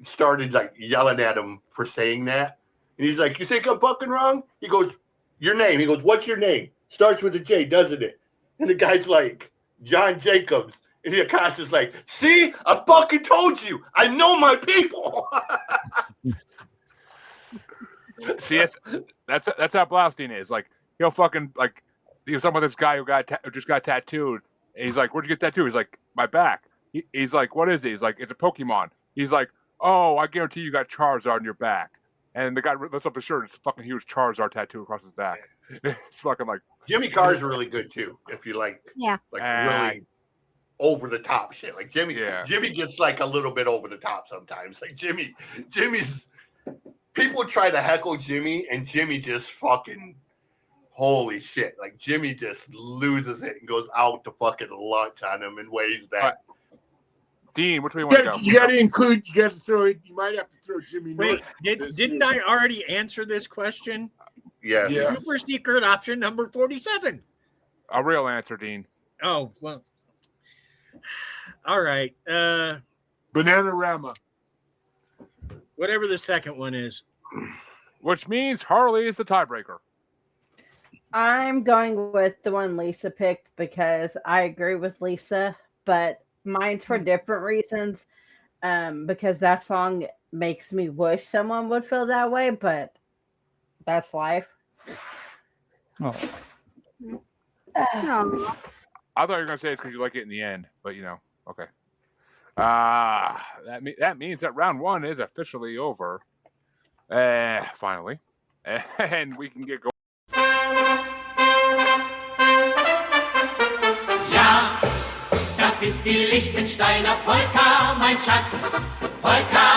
started like yelling at him for saying that. And he's like, "You think I'm fucking wrong?" He goes, "Your name." He goes, "What's your name? Starts with a J, doesn't it?" And the guy's like, "John Jacobs." And the Akash is like, "See, I fucking told you. I know my people." See, that's how Blaustein is. Like he'll fucking like he was talking about this guy who just got tattooed. And he's like, "Where'd you get tattooed?" He's like, "My back." He's like, "What is it?" He's like, "It's a Pokemon." He's like, "Oh, I guarantee you got Charizard on your back." And the guy lifts up his shirt. It's a fucking huge Charizard tattoo across his back. It's fucking like Jimmy Carr's really good too. If you like really over the top shit. Like Jimmy gets like a little bit over the top sometimes. Like Jimmy's people try to heckle Jimmy and Jimmy just fucking holy shit. Like Jimmy just loses it and goes out to fucking lunch on him in ways that Dean, which way you want to go? You gotta include you might have to throw Jimmy Wait, North. didn't I already answer this question? Yeah. Super secret option number 47. A real answer, Dean. Oh, well. All right. Bananarama. Whatever the second one is. Which means Harley is the tiebreaker. I'm going with the one Lisa picked because I agree with Lisa, but mine's for different reasons. Because that song makes me wish someone would feel that way, but that's life. Oh. I thought you were gonna say it's because you like it in the end, but okay. That means that round one is officially over. Finally, and we can get going. Ja, das ist die Lichtensteiner Polka, mein Schatz. Polka.